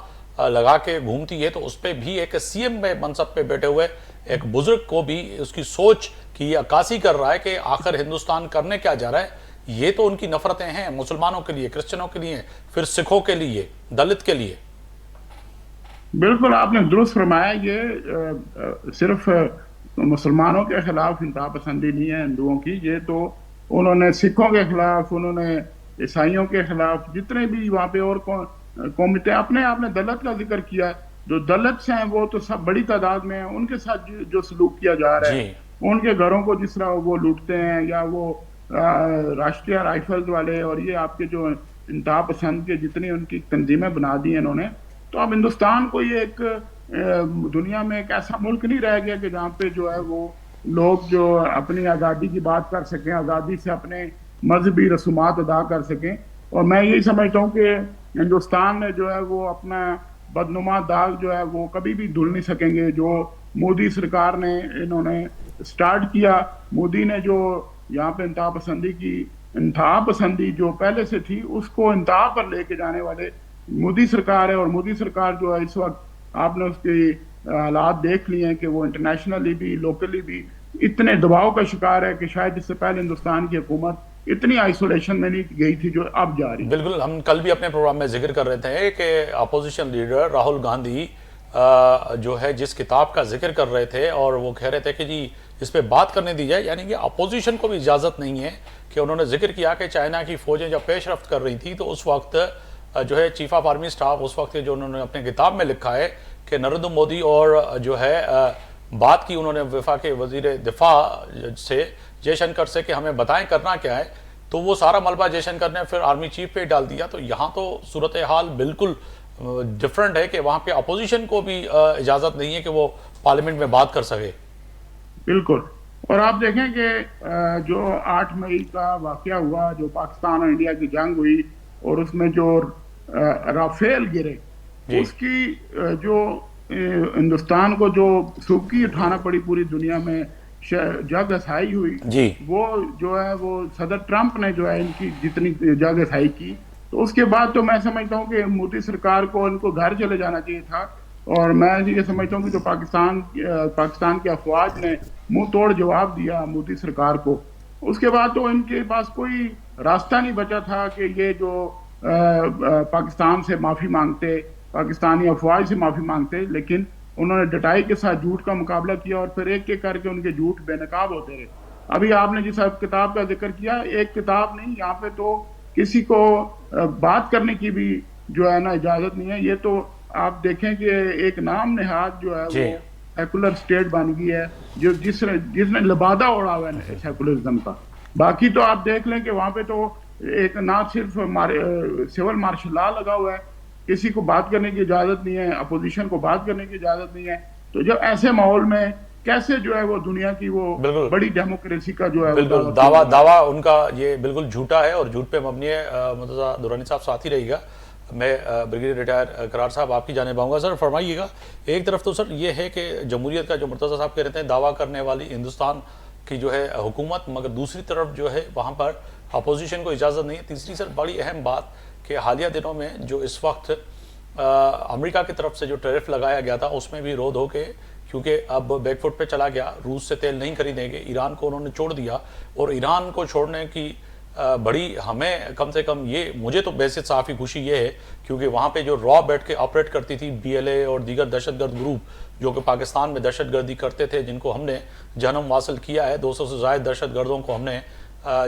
لگا کے گھومتی ہے, تو اس پہ بھی ایک سی ایم میں منصب پہ بیٹھے ہوئے ایک بزرگ کو بھی اس کی سوچ کی یہ عکاسی کر رہا ہے کہ آخر ہندوستان کرنے کیا جا رہا ہے. یہ تو ان کی نفرتیں ہیں مسلمانوں کے لیے, کرسچنوں کے لیے, پھر سکھوں کے لیے, دلت کے لیے. بالکل آپ نے درست فرمایا. یہ صرف مسلمانوں کے خلاف انتہا پسندی نہیں ہے ہندوؤں کی, یہ تو انہوں نے سکھوں کے خلاف انہوں نے عیسائیوں کے خلاف جتنے بھی وہاں پہ اور قومیں اپنے آپ نے دلت کا ذکر کیا، جو دلت ہیں وہ تو سب بڑی تعداد میں ہیں، ان کے ساتھ جو سلوک کیا جا رہا ہے، ان کے گھروں کو جس طرح وہ لوٹتے ہیں، یا وہ راشٹریہ رائفلز والے اور یہ آپ کے جو انتہا پسند کے جتنی ان کی تنظیمیں بنا دی ہیں انہوں نے، تو اب ہندوستان کو یہ ایک دنیا میں ایک ایسا ملک نہیں رہ گیا کہ جہاں پہ جو ہے وہ لوگ جو اپنی آزادی کی بات کر سکیں، آزادی سے اپنے مذہبی رسومات ادا کر سکیں. اور میں یہی سمجھتا ہوں کہ ہندوستان نے جو ہے وہ اپنا بدنما داغ جو ہے وہ کبھی بھی دھل نہیں سکیں گے. جو مودی سرکار نے انہوں نے سٹارٹ کیا، مودی نے جو یہاں پہ انتہا پسندی جو پہلے سے تھی اس کو انتہا پر لے کے جانے والے مودی سرکار ہے. اور مودی سرکار جو ہے اس وقت آپ نے اس کے حالات دیکھ لیے ہیں کہ وہ انٹرنیشنلی بھی لوکلی بھی اتنے دباؤ کا شکار ہے کہ شاید اس سے پہلے ہندوستان کی حکومت اتنی آئسولیشن میں نہیں گئی تھی جو اب جا رہی. بالکل، ہم کل بھی اپنے پروگرام میں ذکر کر رہے تھے کہ اپوزیشن لیڈر راہل گاندھی جو ہے جس کتاب کا ذکر کر رہے تھے اور وہ کہہ رہے تھے کہ جی اس پہ بات کرنے دی جائے، یعنی کہ اپوزیشن کو بھی اجازت نہیں ہے. کہ انہوں نے ذکر کیا کہ چائنا کی فوجیں جب پیش رفت کر رہی تھی تو اس وقت جو ہے چیف آف آرمی سٹاف اس وقت جو انہوں نے اپنے کتاب میں لکھا ہے کہ نریندر مودی اور جو ہے بات کی انہوں نے وفاقی وزیر دفاع سے جے شنکر سے کہ ہمیں بتائیں کرنا کیا ہے، تو وہ سارا ملبہ جے شنکر نے پھر آرمی چیف پہ ڈال دیا. تو یہاں تو صورتحال بالکل ڈیفرنٹ ہے کہ وہاں پہ اپوزیشن کو بھی اجازت نہیں ہے کہ وہ پارلیمنٹ میں بات کر سکے. بالکل. اور آپ دیکھیں کہ جو 8 مئی کا واقعہ ہوا، جو پاکستان اور انڈیا کی جنگ ہوئی اور اس میں جو رافیل گرے، اس کی جو ہندوستان کو جو سوکی اٹھانا پڑی پوری دنیا میں، جگ ہسائی ہوئی، وہ جو ہے وہ صدر ٹرمپ نے جو ہے ان کی جتنی جگ ہسائی کی. تو اس کے بعد تو میں سمجھتا ہوں کہ مودی سرکار کو ان کو گھر چلے جانا چاہیے تھا. اور میں یہ سمجھتا ہوں کہ جو پاکستان کی افواج نے منہ توڑ جواب دیا مودی سرکار کو، اس کے بعد تو ان کے پاس کوئی راستہ نہیں بچا تھا کہ یہ جو پاکستان سے معافی مانگتے، پاکستانی افواج سے معافی مانگتے. لیکن انہوں نے ڈٹائی کے ساتھ جھوٹ کا مقابلہ کیا اور پھر ایک ایک کر کے ان کے جھوٹ بے نقاب ہوتے رہے. ابھی آپ نے جس کتاب کا ذکر کیا، ایک کتاب نہیں، یہاں پہ تو کسی کو بات کرنے کی بھی جو ہے نا اجازت نہیں ہے. یہ تو آپ دیکھیں کہ ایک نام نہاد جو ہے وہ سیکولر اسٹیٹ بن گئی ہے، جو جس نے لبادہ اڑا ہوا ہے سیکولرزم کا. باقی تو آپ دیکھ لیں کہ وہاں پہ تو ایک نہ صرف سول مارشل لا لگا ہوا ہے، کسی کو بات کرنے کی اجازت نہیں ہے، اپوزیشن کو بات کرنے کی اجازت نہیں ہے. تو جب ایسے ماحول میں کیسے جو ہے وہ دنیا کی وہ بڑی ڈیموکریسی کا جو ہے بالکل دعویٰ ان کا یہ بالکل جھوٹا ہے اور جھوٹ پہ مبنی ہے. مرتضیٰ درانی صاحب ساتھ ہی رہی گا. میں بریگیڈیئر ریٹائر قرار صاحب آپ کی جانب آؤں گا. سر فرمائیے گا، ایک طرف تو سر یہ ہے کہ جمہوریت کا جو مرتضیٰ صاحب کہہ رہے ہیں دعویٰ کرنے والی ہندوستان کی جو ہے حکومت، مگر دوسری طرف جو ہے وہاں پر اپوزیشن کو اجازت نہیں ہے. تیسری سر بڑی اہم بات کہ حالیہ دنوں میں جو اس وقت امریکہ کی طرف سے جو ٹیرف لگایا گیا تھا اس میں بھی رود ہو کے، کیونکہ اب بیک فٹ پہ چلا گیا، روس سے تیل نہیں خریدیں گے، ایران کو انہوں نے چھوڑ دیا. اور ایران کو چھوڑنے کی بڑی ہمیں کم سے کم یہ مجھے تو بحیثیت صحافی خوشی یہ ہے کیونکہ وہاں پہ جو را بیٹھ کے آپریٹ کرتی تھی BLA اور دیگر دہشت گرد گروپ جو کہ پاکستان میں دہشت گردی کرتے تھے، جن کو ہم نے جنم واصل کیا ہے. 200 سے زائد دہشت گردوں کو ہم نے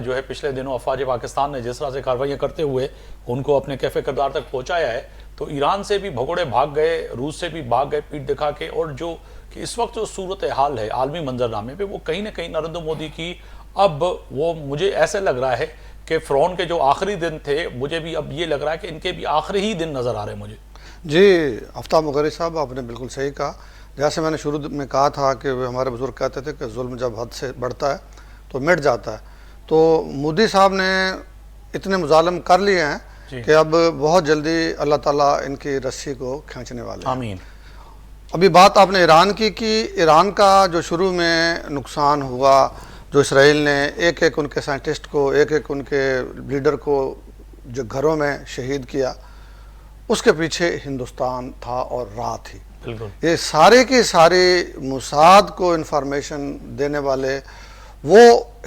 جو ہے پچھلے دنوں افواج پاکستان نے جس طرح سے کارروائیاں کرتے ہوئے ان کو اپنے کیفے کردار تک پہنچایا ہے. تو ایران سے بھی بھگوڑے بھاگ گئے، روس سے بھی بھاگ گئے پیٹ دکھا کے. اور جو کہ اس وقت جو صورتحال ہے عالمی منظرنامے پہ وہ کہیں نہ کہیں نریندر مودی کی اب وہ مجھے ایسے لگ رہا ہے کہ فرعون کے جو آخری دن تھے، مجھے بھی اب یہ لگ رہا ہے کہ ان کے بھی آخری ہی دن نظر آ رہے ہیں مجھے. جی آفتاب مغری صاحب، آپ نے بالکل صحیح کہا. جیسے میں نے شروع میں کہا تھا کہ ہمارے بزرگ کہتے تھے کہ ظلم جب حد سے بڑھتا ہے تو مٹ جاتا ہے. تو مودی صاحب نے اتنے مظالم کر لیے ہیں کہ اب بہت جلدی اللہ تعالیٰ ان کی رسی کو کھینچنے والے ہیں. آمین. ابھی بات آپ نے ایران کی ایران کا جو شروع میں نقصان ہوا، جو اسرائیل نے ایک ایک ان کے سائنٹسٹ کو، ایک ایک ان کے لیڈر کو جو گھروں میں شہید کیا، اس کے پیچھے ہندوستان تھا اور راہ تھی. یہ سارے کے سارے موساد کو انفارمیشن دینے والے وہ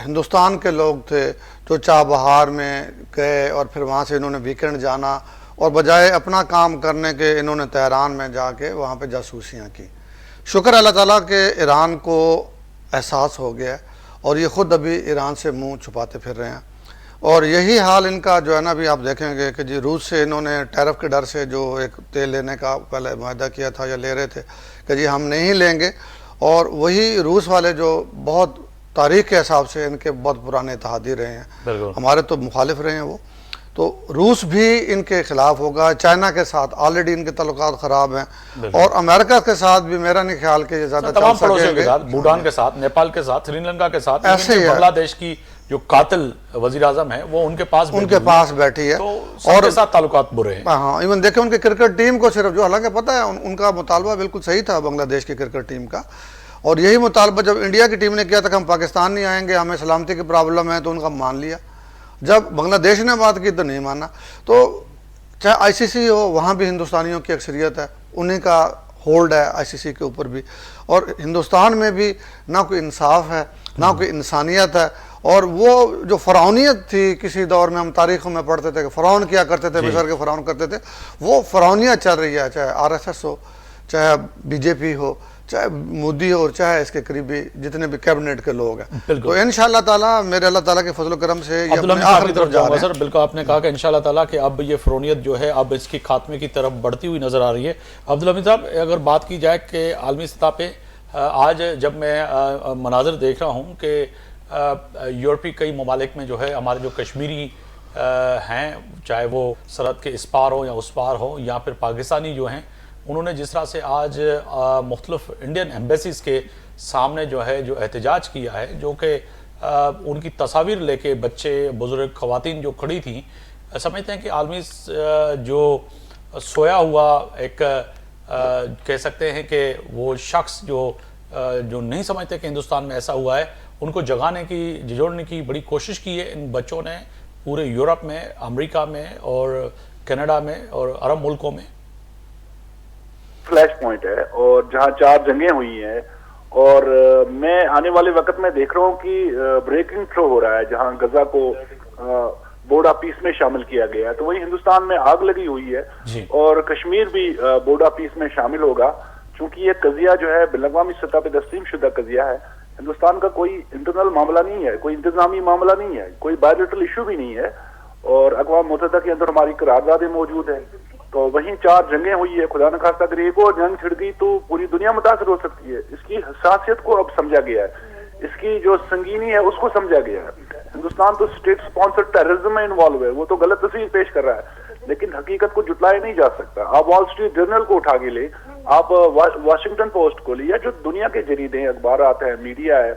ہندوستان کے لوگ تھے جو چابہار میں گئے اور پھر وہاں سے انہوں نے ویکینڈ جانا اور بجائے اپنا کام کرنے کے انہوں نے تہران میں جا کے وہاں پہ جاسوسیاں کی. شکر اللہ تعالیٰ کہ ایران کو احساس ہو گیا اور یہ خود ابھی ایران سے منہ چھپاتے پھر رہے ہیں. اور یہی حال ان کا جو ہے نا ابھی آپ دیکھیں گے کہ جی روس سے انہوں نے ٹیرف کے ڈر سے جو ایک تیل لینے کا پہلے معاہدہ کیا تھا یا لے رہے تھے کہ جی ہم نہیں لیں گے، اور وہی روس والے جو بہت تاریخ کے حساب سے ان کے بہت پرانے اتحادی رہے ہیں، ہمارے تو مخالف رہے ہیں وہ، تو روس بھی ان کے خلاف ہوگا۔ چائنا کے ساتھ آلریڈی ان کے تعلقات خراب ہیں، اور امریکہ کے ساتھ بھی میرا نہیں خیال کہ یہ زیادہ تمام پڑوسیوں کے ساتھ، بھوٹان کے ساتھ، نیپال کے ساتھ، سری لنکا کے ساتھ، ایسے ہی بنگلہ دیش کی جو قاتل وزیر اعظم ہے وہ ان کے پاس بیٹھی ہے، اور کے ساتھ تعلقات برے ہیں۔ ہاں ایون دیکھیں ان کی کرکٹ ٹیم کو صرف جو حالانکہ پتہ ہے ان کا مطالبہ بالکل صحیح تھا بنگلہ دیش کی کرکٹ ٹیم کا، اور یہی مطالبہ جب انڈیا کی ٹیم نے کیا تھا کہ ہم پاکستان نہیں آئیں گے، ہمیں سلامتی کی پرابلم ہے، تو ان کا مان لیا۔ جب بنگلہ دیش نے بات کی تو نہیں مانا۔ تو چاہے آئی سی سی ہو، وہاں بھی ہندوستانیوں کی اکثریت ہے، انہیں کا ہولڈ ہے آئی سی سی کے اوپر بھی، اور ہندوستان میں بھی نہ کوئی انصاف ہے نہ کوئی انسانیت ہے، اور وہ جو فرعونیت تھی کسی دور میں ہم تاریخوں میں پڑھتے تھے کہ فرعون کیا کرتے تھے، مصر کے فرعون کرتے تھے، وہ فرعونیت چل رہی ہے، چاہے آر ایس ایس ہو، چاہے بی جے پی ہو، چاہے مودی ہو، اور چاہے اس کے قریبی جتنے بھی کیبنٹ کے لوگ ہیں۔ تو انشاءاللہ تعالیٰ میرے اللہ تعالیٰ کے فضل و کرم سے یہ اپنے آخری طرف جا رہے ہیں۔ بالکل آپ نے کہا کہ انشاءاللہ تعالیٰ کہ اب یہ فرعونیت جو ہے اب اس کی خاتمے کی طرف بڑھتی ہوئی نظر آ رہی ہے۔ عبدالحمید صاحب اگر بات کی جائے کہ عالمی سطح پہ آج جب میں مناظر دیکھ رہا ہوں کہ یورپی کئی ممالک میں جو ہے ہمارے جو کشمیری ہیں، چاہے وہ سرحد کے اس پار ہو یا اس پار ہو، یا پھر پاکستانی جو ہیں، انہوں نے جس طرح سے آج مختلف انڈین ایمبیسیز کے سامنے جو ہے جو احتجاج کیا ہے، جو کہ ان کی تصاویر لے کے بچے، بزرگ، خواتین جو کھڑی تھیں، سمجھتے ہیں کہ عالمی جو سویا ہوا ایک کہہ سکتے ہیں کہ وہ شخص جو نہیں سمجھتے کہ ہندوستان میں ایسا ہوا ہے، ان کو جگانے کی، جھنجھوڑنے کی بڑی کوشش کی ہے ان بچوں نے پورے یورپ میں، امریکہ میں اور کینیڈا میں اور عرب ملکوں میں۔ فلیش پوائنٹ ہے اور جہاں 4 جنگیں ہوئی ہیں، اور میں آنے والے وقت میں دیکھ رہا ہوں کہ بریکنگ تھرو ہو رہا ہے، جہاں غزہ کو بورڈ آف پیس میں شامل کیا گیا ہے، تو وہی ہندوستان میں آگ لگی ہوئی ہے، اور کشمیر بھی بورڈ آف پیس میں شامل ہوگا، چونکہ یہ قضیہ جو ہے بین الاقوامی سطح پہ تسلیم شدہ قضیہ ہے۔ ہندوستان کا کوئی انٹرنل معاملہ نہیں ہے، کوئی انتظامی معاملہ نہیں ہے، کوئی بائیلیٹرل ایشو بھی نہیں ہے، اور اقوام متحدہ کے اندر ہماری قراردادیں موجود ہیں۔ تو وہیں 4 جنگیں ہوئی ہے، خدا نخواستہ اگر ایک اور جنگ چھڑ گئی تو پوری دنیا متاثر ہو سکتی ہے۔ اس کی حساسیت کو اب سمجھا گیا ہے، اس کی جو سنگینی ہے اس کو سمجھا گیا ہے۔ ہندوستان تو اسٹیٹ سپانسرڈ ٹیررزم میں انوالو ہے، وہ تو غلط تصویر پیش کر رہا ہے، لیکن حقیقت کو جھٹلایا نہیں جا سکتا۔ آپ وال اسٹریٹ جرنل کو اٹھا کے لیں، آپ واشنگٹن پوسٹ کو لیں، یا جو دنیا کے جریدے ہیں، اخبارات ہیں، میڈیا ہے،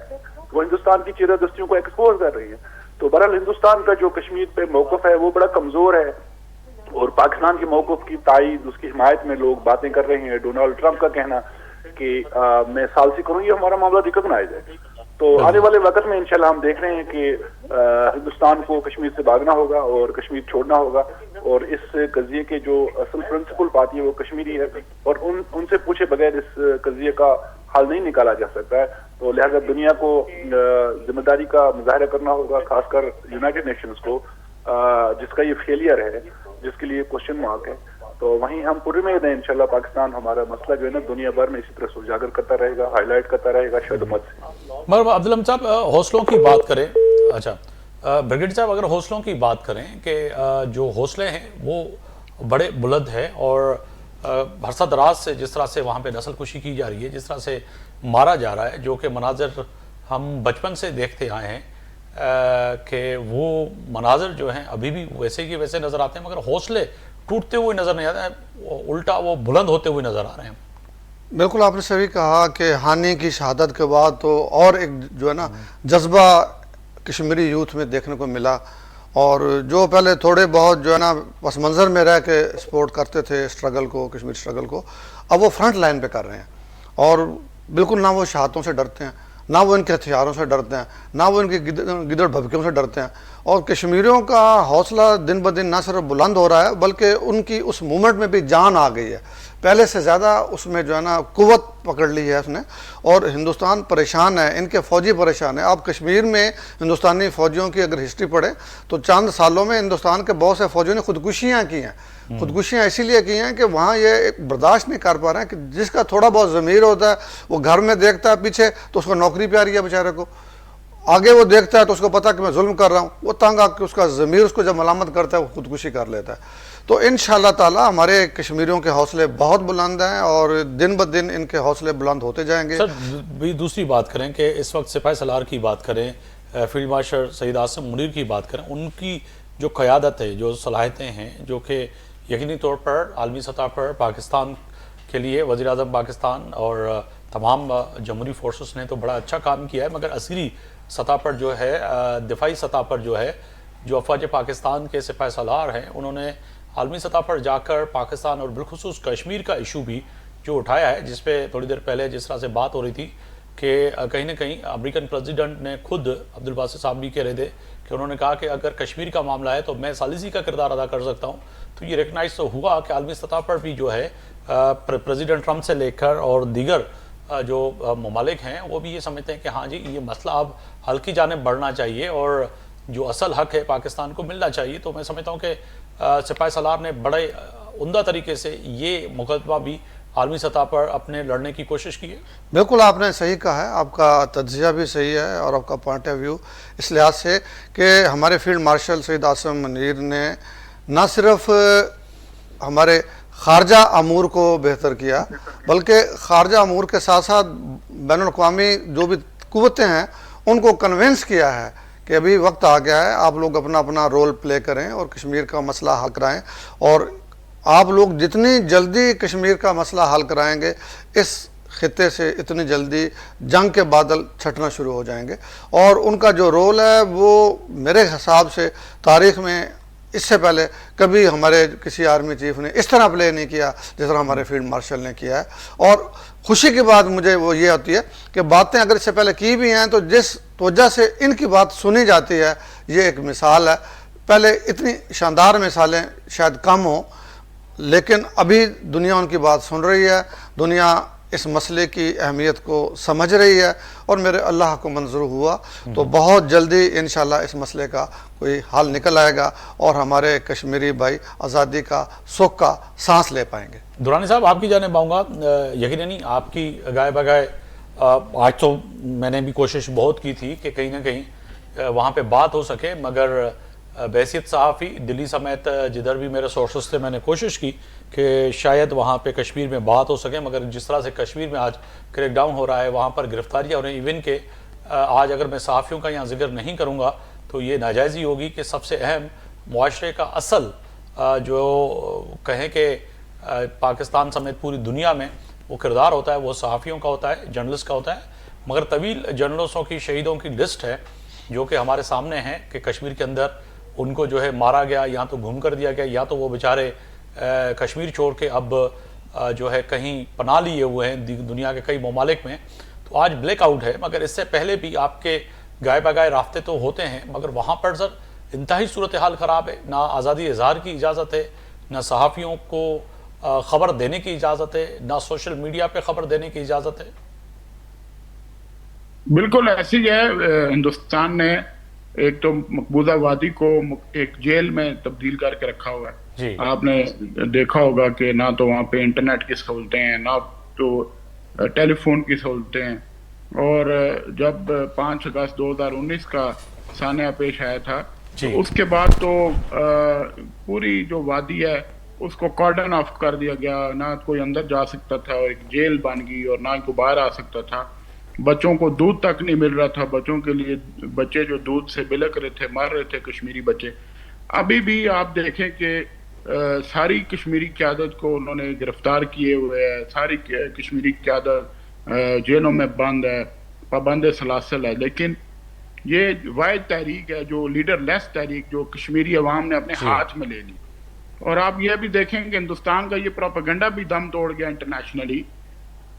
وہ ہندوستان کی چیرہ دستیوں کو ایکسپوز کر رہی ہیں۔ تو بہرحال ہندوستان کا جو کشمیر پہ موقف ہے وہ بڑا کمزور ہے، اور پاکستان کے موقف کی تائید، اس کی حمایت میں لوگ باتیں کر رہے ہیں۔ ڈونالڈ ٹرمپ کا کہنا کہ میں ثالثی کروں، یہ ہمارا معاملہ ریکگنائز ہے۔ تو آنے والے وقت میں انشاءاللہ ہم دیکھ رہے ہیں کہ ہندوستان کو کشمیر سے بھاگنا ہوگا اور کشمیر چھوڑنا ہوگا، اور اس قضیے کے جو اصل پرنسپل پارٹی ہے وہ کشمیری ہے، اور ان سے پوچھے بغیر اس قضیے کا حل نہیں نکالا جا سکتا ہے۔ تو لہذا دنیا کو ذمہ داری کا مظاہرہ کرنا ہوگا، خاص کر یونائٹڈ نیشنز کو، جس کا یہ فیلئر ہے، جس کے لیے کوشچن مارک ہے۔ تو وہیں ہم پوری امید ہیں انشاءاللہ پاکستان ہمارا مسئلہ جو ہے نا دنیا بھر میں اسی طرح سے اجاگر کرتا رہے گا، ہائی لائٹ کرتا رہے گا شاید مت سے۔ مگر عبدالحمید صاحب حوصلوں کی بات کریں، اچھا بریگیڈیئر صاحب اگر حوصلوں کی بات کریں کہ جو حوصلے ہیں وہ بڑے بلند ہیں، اور عرصہ دراز سے جس طرح سے وہاں پہ نسل کشی کی جا رہی ہے، جس طرح سے مارا جا رہا ہے، جو کہ مناظر ہم بچپن سے دیکھتے آئے ہیں کہ وہ مناظر جو ہیں ابھی بھی ویسے ہی ویسے نظر آتے ہیں، مگر حوصلے ٹوٹتے ہوئے نظر نہیں آتے ہیں، الٹا وہ بلند ہوتے ہوئے نظر آ رہے ہیں۔ بالکل آپ نے صحیح کہا کہ ہانی کی شہادت کے بعد تو اور ایک جو ہے نا جذبہ کشمیری یوتھ میں دیکھنے کو ملا، اور جو پہلے تھوڑے بہت جو ہے نا پس منظر میں رہ کے سپورٹ کرتے تھے اسٹرگل کو، کشمیر اسٹرگل کو، اب وہ فرنٹ لائن پہ کر رہے ہیں، اور بالکل نہ وہ شہادتوں سے ڈرتے ہیں، نہ وہ ان کے ہتھیاروں سے ڈرتے ہیں، نہ وہ ان کی گدڑ بھبکیوں سے ڈرتے ہیں، اور کشمیریوں کا حوصلہ دن بدن نہ صرف بلند ہو رہا ہے بلکہ ان کی اس مومنٹ میں بھی جان آ گئی ہے، پہلے سے زیادہ اس میں جو ہے نا قوت پکڑ لی ہے اس نے، اور ہندوستان پریشان ہے، ان کے فوجی پریشان ہیں۔ آپ کشمیر میں ہندوستانی فوجیوں کی اگر ہسٹری پڑھیں تو چند سالوں میں ہندوستان کے بہت سے فوجیوں نے خودکشیاں کی ہیں، خودکشیاں اسی لیے کی ہیں کہ وہاں یہ برداشت نہیں کر پا رہے ہیں کہ جس کا تھوڑا بہت ضمیر ہوتا ہے وہ گھر میں دیکھتا ہے پیچھے تو اس کو نوکری پیاری ہے بیچارے کو، آگے وہ دیکھتا ہے تو اس کو پتا کہ میں ظلم کر رہا ہوں, وہ تنگ آ کے اس کا ضمیر اس کو جب ملامت کرتا ہے وہ خودکشی کر لیتا ہے. تو انشاءاللہ تعالی ہمارے کشمیریوں کے حوصلے بہت بلند ہیں اور دن بدن ان کے حوصلے بلند ہوتے جائیں گے. سر بھی دوسری بات کریں کہ اس وقت سپاہی سالار کی بات کریں, فیلڈ مارشل سید عاصم منیر کی بات کریں, ان کی جو قیادت ہے, جو صلاحیتیں ہیں, جو کہ یقینی طور پر عالمی سطح پر پاکستان کے لیے وزیر اعظم پاکستان اور تمام جمہوری فورسز نے تو بڑا اچھا کام کیا ہے, مگر عسکری سطح پر جو ہے, دفاعی سطح پر جو ہے, جو افواج پاکستان کے سپاہی سالار ہیں انہوں نے عالمی سطح پر جا کر پاکستان اور بالخصوص کشمیر کا ایشو بھی جو اٹھایا ہے, جس پہ تھوڑی دیر پہلے جس طرح سے بات ہو رہی تھی کہ کہیں نہ کہیں امریکن پریزیڈنٹ نے خود عبدالباسط صاحب بھی کہہ رہے تھے کہ انہوں نے کہا کہ اگر کشمیر کا معاملہ ہے تو میں ثالثی کا کردار ادا کر سکتا ہوں. تو یہ ریکگنائز تو ہوا کہ عالمی سطح پر بھی جو ہے پریزیڈنٹ ٹرمپ سے لے کر اور دیگر جو ممالک ہیں وہ بھی یہ سمجھتے ہیں کہ ہاں جی یہ مسئلہ اب حل کی جانب بڑھنا چاہیے اور جو اصل حق ہے پاکستان کو ملنا چاہیے. تو میں سمجھتا ہوں کہ سپاہی سالار نے بڑے عمدہ طریقے سے یہ مقدمہ بھی عالمی سطح پر اپنے لڑنے کی کوشش کی ہے. بالکل آپ نے صحیح کہا ہے, آپ کا تجزیہ بھی صحیح ہے اور آپ کا پوائنٹ آف ویو اس لحاظ سے کہ ہمارے فیلڈ مارشل سید عاصم منیر نے نہ صرف ہمارے خارجہ امور کو بہتر کیا بلکہ خارجہ امور کے ساتھ ساتھ بین الاقوامی جو بھی قوتیں ہیں ان کو کنونس کیا ہے کہ ابھی وقت آ گیا ہے, آپ لوگ اپنا اپنا رول پلے کریں اور کشمیر کا مسئلہ حل کرائیں, اور آپ لوگ جتنی جلدی کشمیر کا مسئلہ حل کرائیں گے اس خطے سے اتنی جلدی جنگ کے بادل چھٹنا شروع ہو جائیں گے. اور ان کا جو رول ہے وہ میرے حساب سے تاریخ میں اس سے پہلے کبھی ہمارے کسی آرمی چیف نے اس طرح پلے نہیں کیا جس طرح ہمارے فیلڈ مارشل نے کیا ہے. اور خوشی کی بات مجھے وہ یہ ہوتی ہے کہ باتیں اگر اس سے پہلے کی بھی ہیں تو جس توجہ سے ان کی بات سنی جاتی ہے یہ ایک مثال ہے. پہلے اتنی شاندار مثالیں شاید کم ہوں لیکن ابھی دنیا ان کی بات سن رہی ہے, دنیا اس مسئلے کی اہمیت کو سمجھ رہی ہے اور میرے اللہ کو منظور ہوا تو بہت جلدی انشاءاللہ اس مسئلے کا کوئی حل نکل آئے گا اور ہمارے کشمیری بھائی آزادی کا سکھ کا سانس لے پائیں گے. درانی صاحب آپ کی جانب آؤں گا. یقیناً آپ کی گائے بگائے آج تو میں نے بھی کوشش بہت کی تھی کہ کہیں نہ کہیں وہاں پہ بات ہو سکے, مگر بحیثیت صحافی دلی سمیت جدھر بھی میرے سورسز تھے میں نے کوشش کی کہ شاید وہاں پہ کشمیر میں بات ہو سکے, مگر جس طرح سے کشمیر میں آج کریک ڈاؤن ہو رہا ہے, وہاں پر گرفتاریاں ہو رہی ہیں, ایون کہ آج اگر میں صحافیوں کا یہاں ذکر نہیں کروں گا تو یہ ناجائزی ہوگی کہ سب سے اہم معاشرے کا اصل جو کہیں کہ پاکستان سمیت پوری دنیا میں وہ کردار ہوتا ہے وہ صحافیوں کا ہوتا ہے, جرنلسٹ کا ہوتا ہے. مگر طویل جرنلسٹوں کی شہیدوں کی لسٹ ہے جو کہ ہمارے سامنے ہیں کہ کشمیر کے اندر ان کو جو ہے مارا گیا, یا تو گھوم کر دیا گیا, یا تو وہ بیچارے کشمیر چھوڑ کے اب جو ہے کہیں پناہ لیے ہوئے ہیں دنیا کے کئی ممالک میں. تو آج بلیک آؤٹ ہے, مگر اس سے پہلے بھی آپ کے گائے بگائے رابطے تو ہوتے ہیں, مگر وہاں پر سر انتہائی صورتحال خراب ہے. نہ آزادی اظہار کی اجازت ہے, نہ صحافیوں کو خبر دینے کی اجازت ہے, نہ سوشل میڈیا پہ خبر دینے کی اجازت ہے. بالکل ایسی ہے. ہندوستان نے ایک تو مقبوضہ وادی کو ایک جیل میں تبدیل کر کے رکھا ہوا ہے. آپ نے دیکھا ہوگا کہ نہ تو وہاں پہ انٹرنیٹ کی سہولتیں ہیں, نہ تو ٹیلی فون کی سہولتیں ہیں. اور جب 5 اگست 2019 کا سانحہ پیش آیا تھا اس کے بعد تو پوری جو وادی ہے اس کو کارڈن آف کر دیا گیا, نہ کوئی اندر جا سکتا تھا اور ایک جیل بن گئی, اور نہ کوئی باہر آ سکتا تھا. بچوں کو دودھ تک نہیں مل رہا تھا, بچوں کے لیے بچے جو دودھ سے بلک رہے تھے, مر رہے تھے کشمیری بچے. ابھی بھی آپ دیکھیں کہ ساری کشمیری قیادت کو انہوں نے گرفتار کیے ہوئے ہے, ساری کشمیری قیادت جیلوں میں بند ہے, پابند سلاسل ہے. لیکن یہ واحد تحریک ہے جو لیڈر لیس تحریک جو کشمیری عوام نے اپنے ہاتھ میں لے لی. اور آپ یہ بھی دیکھیں کہ ہندوستان کا یہ پروپیگنڈا بھی دم توڑ گیا انٹرنیشنلی.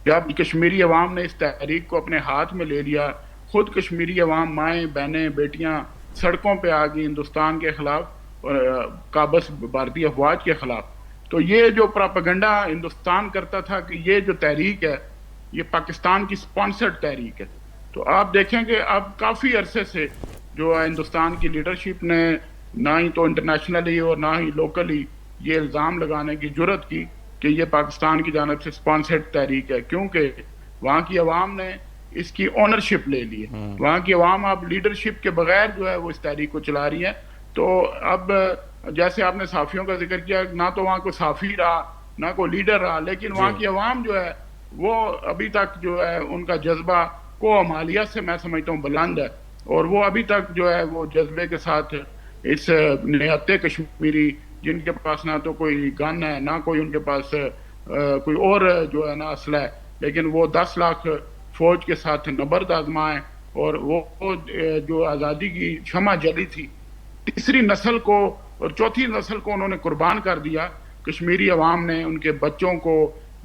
جب کشمیری عوام نے اس تحریک کو اپنے ہاتھ میں لے لیا, خود کشمیری عوام مائیں بہنیں بیٹیاں سڑکوں پہ آ گئی ہندوستان کے خلاف اور قابض بھارتی افواج کے خلاف. تو یہ جو پروپیگنڈا ہندوستان کرتا تھا کہ یہ جو تحریک ہے یہ پاکستان کی سپانسرڈ تحریک ہے, تو آپ دیکھیں کہ اب کافی عرصے سے جو ہندوستان کی لیڈرشپ نے نہ ہی تو انٹرنیشنلی اور نہ ہی لوکلی یہ الزام لگانے کی جرت کی کہ یہ پاکستان کی جانب سے سپانسرڈ تحریک ہے, کیونکہ وہاں کی عوام نے اس کی اونرشپ لے لی ہے. وہاں کی عوام اب لیڈرشپ کے بغیر جو ہے وہ اس تحریک کو چلا رہی ہے. تو اب جیسے آپ نے صحافیوں کا ذکر کیا, نہ تو وہاں کوئی صحافی رہا نہ کوئی لیڈر رہا, لیکن وہاں کی عوام جو ہے وہ ابھی تک جو ہے ان کا جذبہ کو عمالیت سے میں سمجھتا ہوں بلند ہے, اور وہ ابھی تک جو ہے وہ جذبے کے ساتھ اس نہتے کشمیری, جن کے پاس نہ تو کوئی گن ہے نہ کوئی ان کے پاس کوئی اور جو ہے نا اسلحہ ہے, لیکن وہ 10 لاکھ فوج کے ساتھ نبرد آزمائے, اور وہ جو آزادی کی شمع جلی تھی, تیسری نسل کو اور چوتھی نسل کو انہوں نے قربان کر دیا. کشمیری عوام نے ان کے بچوں کو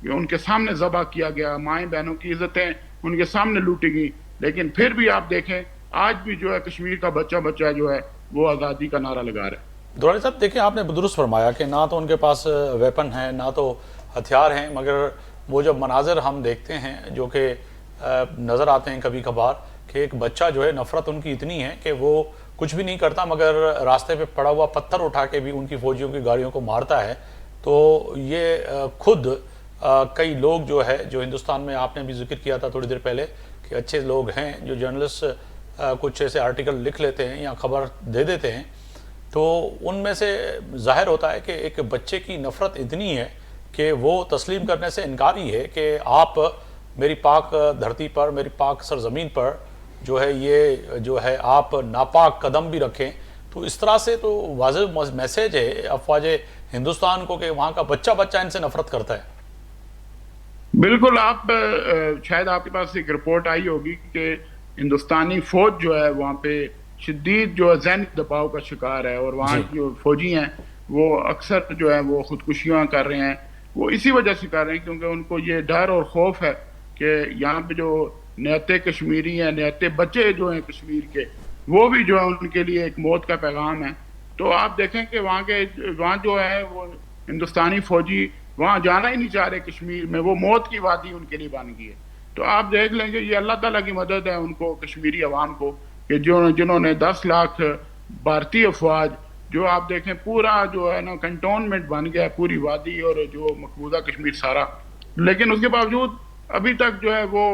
ان کے سامنے ذبح کیا گیا, مائیں بہنوں کی عزتیں ان کے سامنے لوٹی گئی, لیکن پھر بھی آپ دیکھیں آج بھی جو ہے کشمیر کا بچہ جو ہے وہ آزادی کا نعرہ لگا رہا ہے. درانی صاحب دیکھیں, آپ نے درست فرمایا کہ نہ تو ان کے پاس ویپن ہیں نہ تو ہتھیار ہیں, مگر وہ جب مناظر ہم دیکھتے ہیں جو کہ نظر آتے ہیں کبھی کبھار کہ ایک بچہ جو ہے نفرت ان کی اتنی ہے کہ وہ کچھ بھی نہیں کرتا مگر راستے پہ پڑا ہوا پتھر اٹھا کے بھی ان کی فوجیوں کی گاڑیوں کو مارتا ہے. تو یہ خود کئی لوگ جو ہے جو ہندوستان میں, آپ نے بھی ذکر کیا تھا تھوڑی دیر پہلے کہ اچھے لوگ ہیں جو جرنلسٹ کچھ ایسے آرٹیکل لکھ لیتے ہیں یا خبر دے دیتے ہیں, تو ان میں سے ظاہر ہوتا ہے کہ ایک بچے کی نفرت اتنی ہے کہ وہ تسلیم کرنے سے انکاری ہے کہ آپ میری پاک دھرتی پر, میری پاک سرزمین پر جو ہے یہ جو ہے آپ ناپاک قدم بھی رکھیں. تو اس طرح سے تو واضح میسیج ہے افواج ہندوستان کو کہ وہاں کا بچہ ان سے نفرت کرتا ہے. بالکل, آپ شاید آپ کے پاس ایک رپورٹ آئی ہوگی کہ ہندوستانی فوج جو ہے وہاں پہ شدید جو ذہنی دباؤ کا شکار ہے, اور وہاں کی جو فوجی ہیں وہ اکثر جو ہے وہ خودکشیاں کر رہے ہیں. وہ اسی وجہ سے کر رہے ہیں کیونکہ ان کو یہ ڈر اور خوف ہے کہ یہاں پہ جو نہتے کشمیری ہیں, نہتے بچے جو ہیں کشمیر کے, وہ بھی جو ہے ان کے لیے ایک موت کا پیغام ہے. تو آپ دیکھیں کہ وہاں جو ہے وہ ہندوستانی فوجی وہاں جانا ہی نہیں چاہ رہے کشمیر میں, وہ موت کی وادی ان کے لیے بن گئی ہے. تو آپ دیکھ لیں گے یہ اللہ تعالیٰ کی مدد ہے ان کو, کشمیری عوام کو, کہ جنہوں نے 10 لاکھ بھارتی افواج, جو آپ دیکھیں پورا جو ہے نا کنٹونمنٹ بن گیا پوری وادی اور جو مقبوضہ کشمیر سارا, لیکن اس کے باوجود ابھی تک جو ہے وہ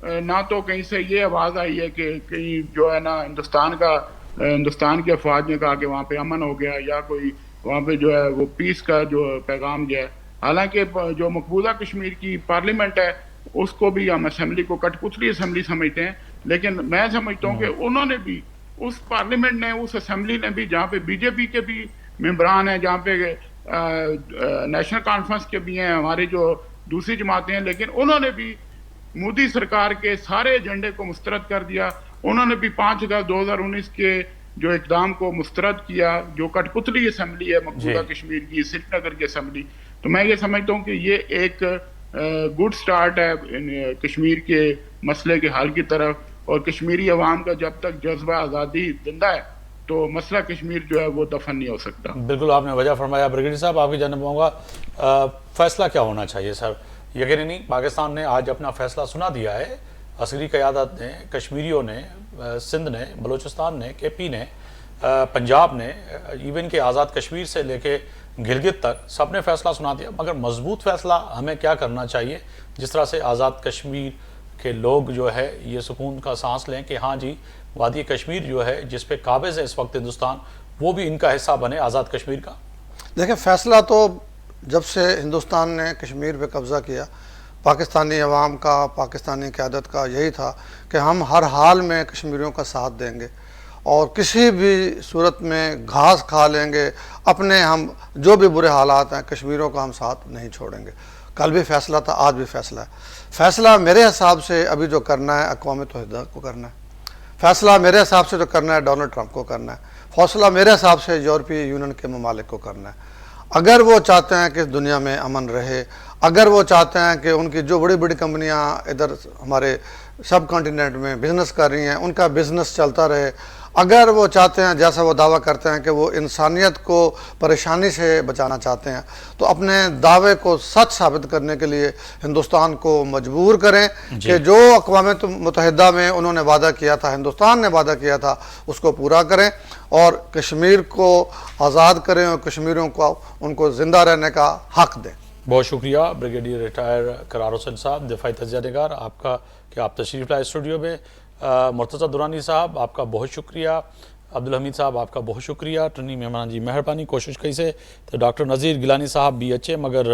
نہ تو کہیں سے یہ آواز آئی ہے کہ کہیں جو ہے نا ہندوستان کے افواج نے کہا کہ وہاں پہ امن ہو گیا, یا کوئی وہاں پہ جو ہے وہ پیس کا جو پیغام گیا ہے. حالانکہ جو مقبوضہ کشمیر کی پارلیمنٹ ہے اس کو بھی ہم اسمبلی کو کٹ پتلی اسمبلی سمجھتے ہیں, لیکن میں سمجھتا ہوں کہ انہوں نے بھی اس پارلیمنٹ نے, اس اسمبلی نے بھی, جہاں پہ بی جے پی کے بھی ممبران ہیں, جہاں پہ نیشنل کانفرنس کے بھی ہیں, ہمارے جو دوسری جماعتیں ہیں, لیکن انہوں نے بھی مودی سرکار کے سارے ایجنڈے کو مسترد کر دیا. انہوں نے بھی 5 اگست 2019 کے جو اقدام کو مسترد کیا, جو کٹ پتلی اسمبلی ہے مقبوضہ کشمیر کی, سری نگر کی اسمبلی. تو میں یہ سمجھتا ہوں کہ یہ ایک گڈ سٹارٹ ہے کشمیر کے مسئلے کے حل کی طرف, اور کشمیری عوام کا جب تک جذبہ آزادی زندہ ہے تو مسئلہ کشمیر جو ہے وہ دفن نہیں ہو سکتا. بالکل آپ نے وجہ فرمایا. بریگیڈیئر صاحب آپ کی جانب ہوں گا, فیصلہ کیا ہونا چاہیے سر؟ یقینی نہیں پاکستان نے آج اپنا فیصلہ سنا دیا ہے, عسکری قیادت نے, کشمیریوں نے, سندھ نے, بلوچستان نے, کے پی نے, پنجاب نے, ایون کہ آزاد کشمیر سے لے کے گلگت تک سب نے فیصلہ سنا دیا. مگر مضبوط فیصلہ ہمیں کیا کرنا چاہیے جس طرح سے آزاد کشمیر کے لوگ جو ہے یہ سکون کا سانس لیں کہ ہاں جی وادی کشمیر جو ہے جس پہ قابض ہے اس وقت ہندوستان, وہ بھی ان کا حصہ بنے آزاد کشمیر کا. دیکھیں, فیصلہ تو جب سے ہندوستان نے کشمیر پہ قبضہ کیا, پاکستانی عوام کا, پاکستانی قیادت کا یہی تھا کہ ہم ہر حال میں کشمیریوں کا ساتھ دیں گے اور کسی بھی صورت میں گھاس کھا لیں گے, اپنے ہم جو بھی برے حالات ہیں کشمیریوں کا ہم ساتھ نہیں چھوڑیں گے. کل بھی فیصلہ تھا, آج بھی فیصلہ ہے. فیصلہ میرے حساب سے ابھی جو کرنا ہے اقوام متحدہ کو کرنا ہے, فیصلہ میرے حساب سے جو کرنا ہے ڈونلڈ ٹرمپ کو کرنا ہے, فیصلہ میرے حساب سے یورپی یونین کے ممالک کو کرنا ہے. اگر وہ چاہتے ہیں کہ اس دنیا میں امن رہے, اگر وہ چاہتے ہیں کہ ان کی جو بڑی بڑی کمپنیاں ادھر ہمارے سب کانٹیننٹ میں بزنس کر رہی ہیں ان کا بزنس چلتا رہے, اگر وہ چاہتے ہیں جیسا وہ دعویٰ کرتے ہیں کہ وہ انسانیت کو پریشانی سے بچانا چاہتے ہیں, تو اپنے دعوے کو سچ ثابت کرنے کے لیے ہندوستان کو مجبور کریں کہ جو اقوام متحدہ میں انہوں نے وعدہ کیا تھا, ہندوستان نے وعدہ کیا تھا, اس کو پورا کریں اور کشمیر کو آزاد کریں اور کشمیریوں کو ان کو زندہ رہنے کا حق دیں. بہت شکریہ بریگیڈیئر ریٹائر قرار حسین صاحب، دفاعی تجزیہ نگار، آپ کا کہ آپ تشریف لائے اسٹوڈیو میں۔ مرتضی درانی صاحب آپ کا بہت شکریہ، عبدالحمید صاحب آپ کا بہت شکریہ، ٹنی مہمان جی مہربانی کوشش کئی سے تو ڈاکٹر نذیر گیلانی صاحب بھی اچے مگر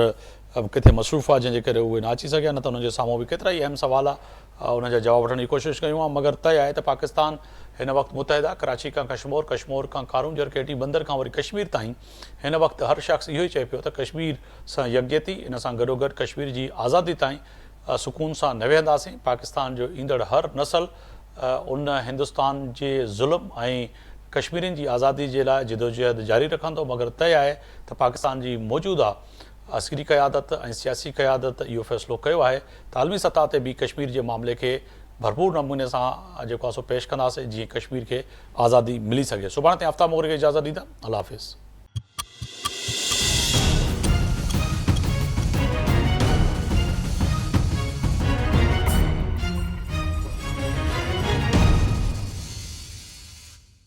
اب کتنے مصروف آ جن کرے ہوئے نہ اچی سکیا، نہ تو ان کے ساموں بھی کترا ہی اہم سوال ان کا جواب وٹھنے کی کوشش کیوں مگر طے ہے تو پاکستان ہن وقت متحدہ کراچی کا کشمور، کشمور کا قارون جرکیٹی بندر کا وری کشمیر تائیں ہن وقت ہر شخص یہ چے پو تو کشمیر سے یکجہتی ان سے گڈو گڈ کشمیر کی آزادی تائیں سکون سے نہ وہنداسیں۔ پاکستان جو ایندڑ ہر نسل ان ہندوستان کے ظلم کشمیرین کی آزادی کے لیے جدوجہد جاری رکھندو مگر طے ہے تو پاکستان کی موجودہ عسکری قیادت سیاسی قیادت یہ فیصلو کیا ہے تو عالمی سطح تے بھی کشمیر کے معاملے کے بھرپور نمونے سے پیش کنداسیں جی کشمیر کے آزادی ملی سکے۔ صبح تے آفتاب مغرب کی اجازت دیتا، اللہ حافظ۔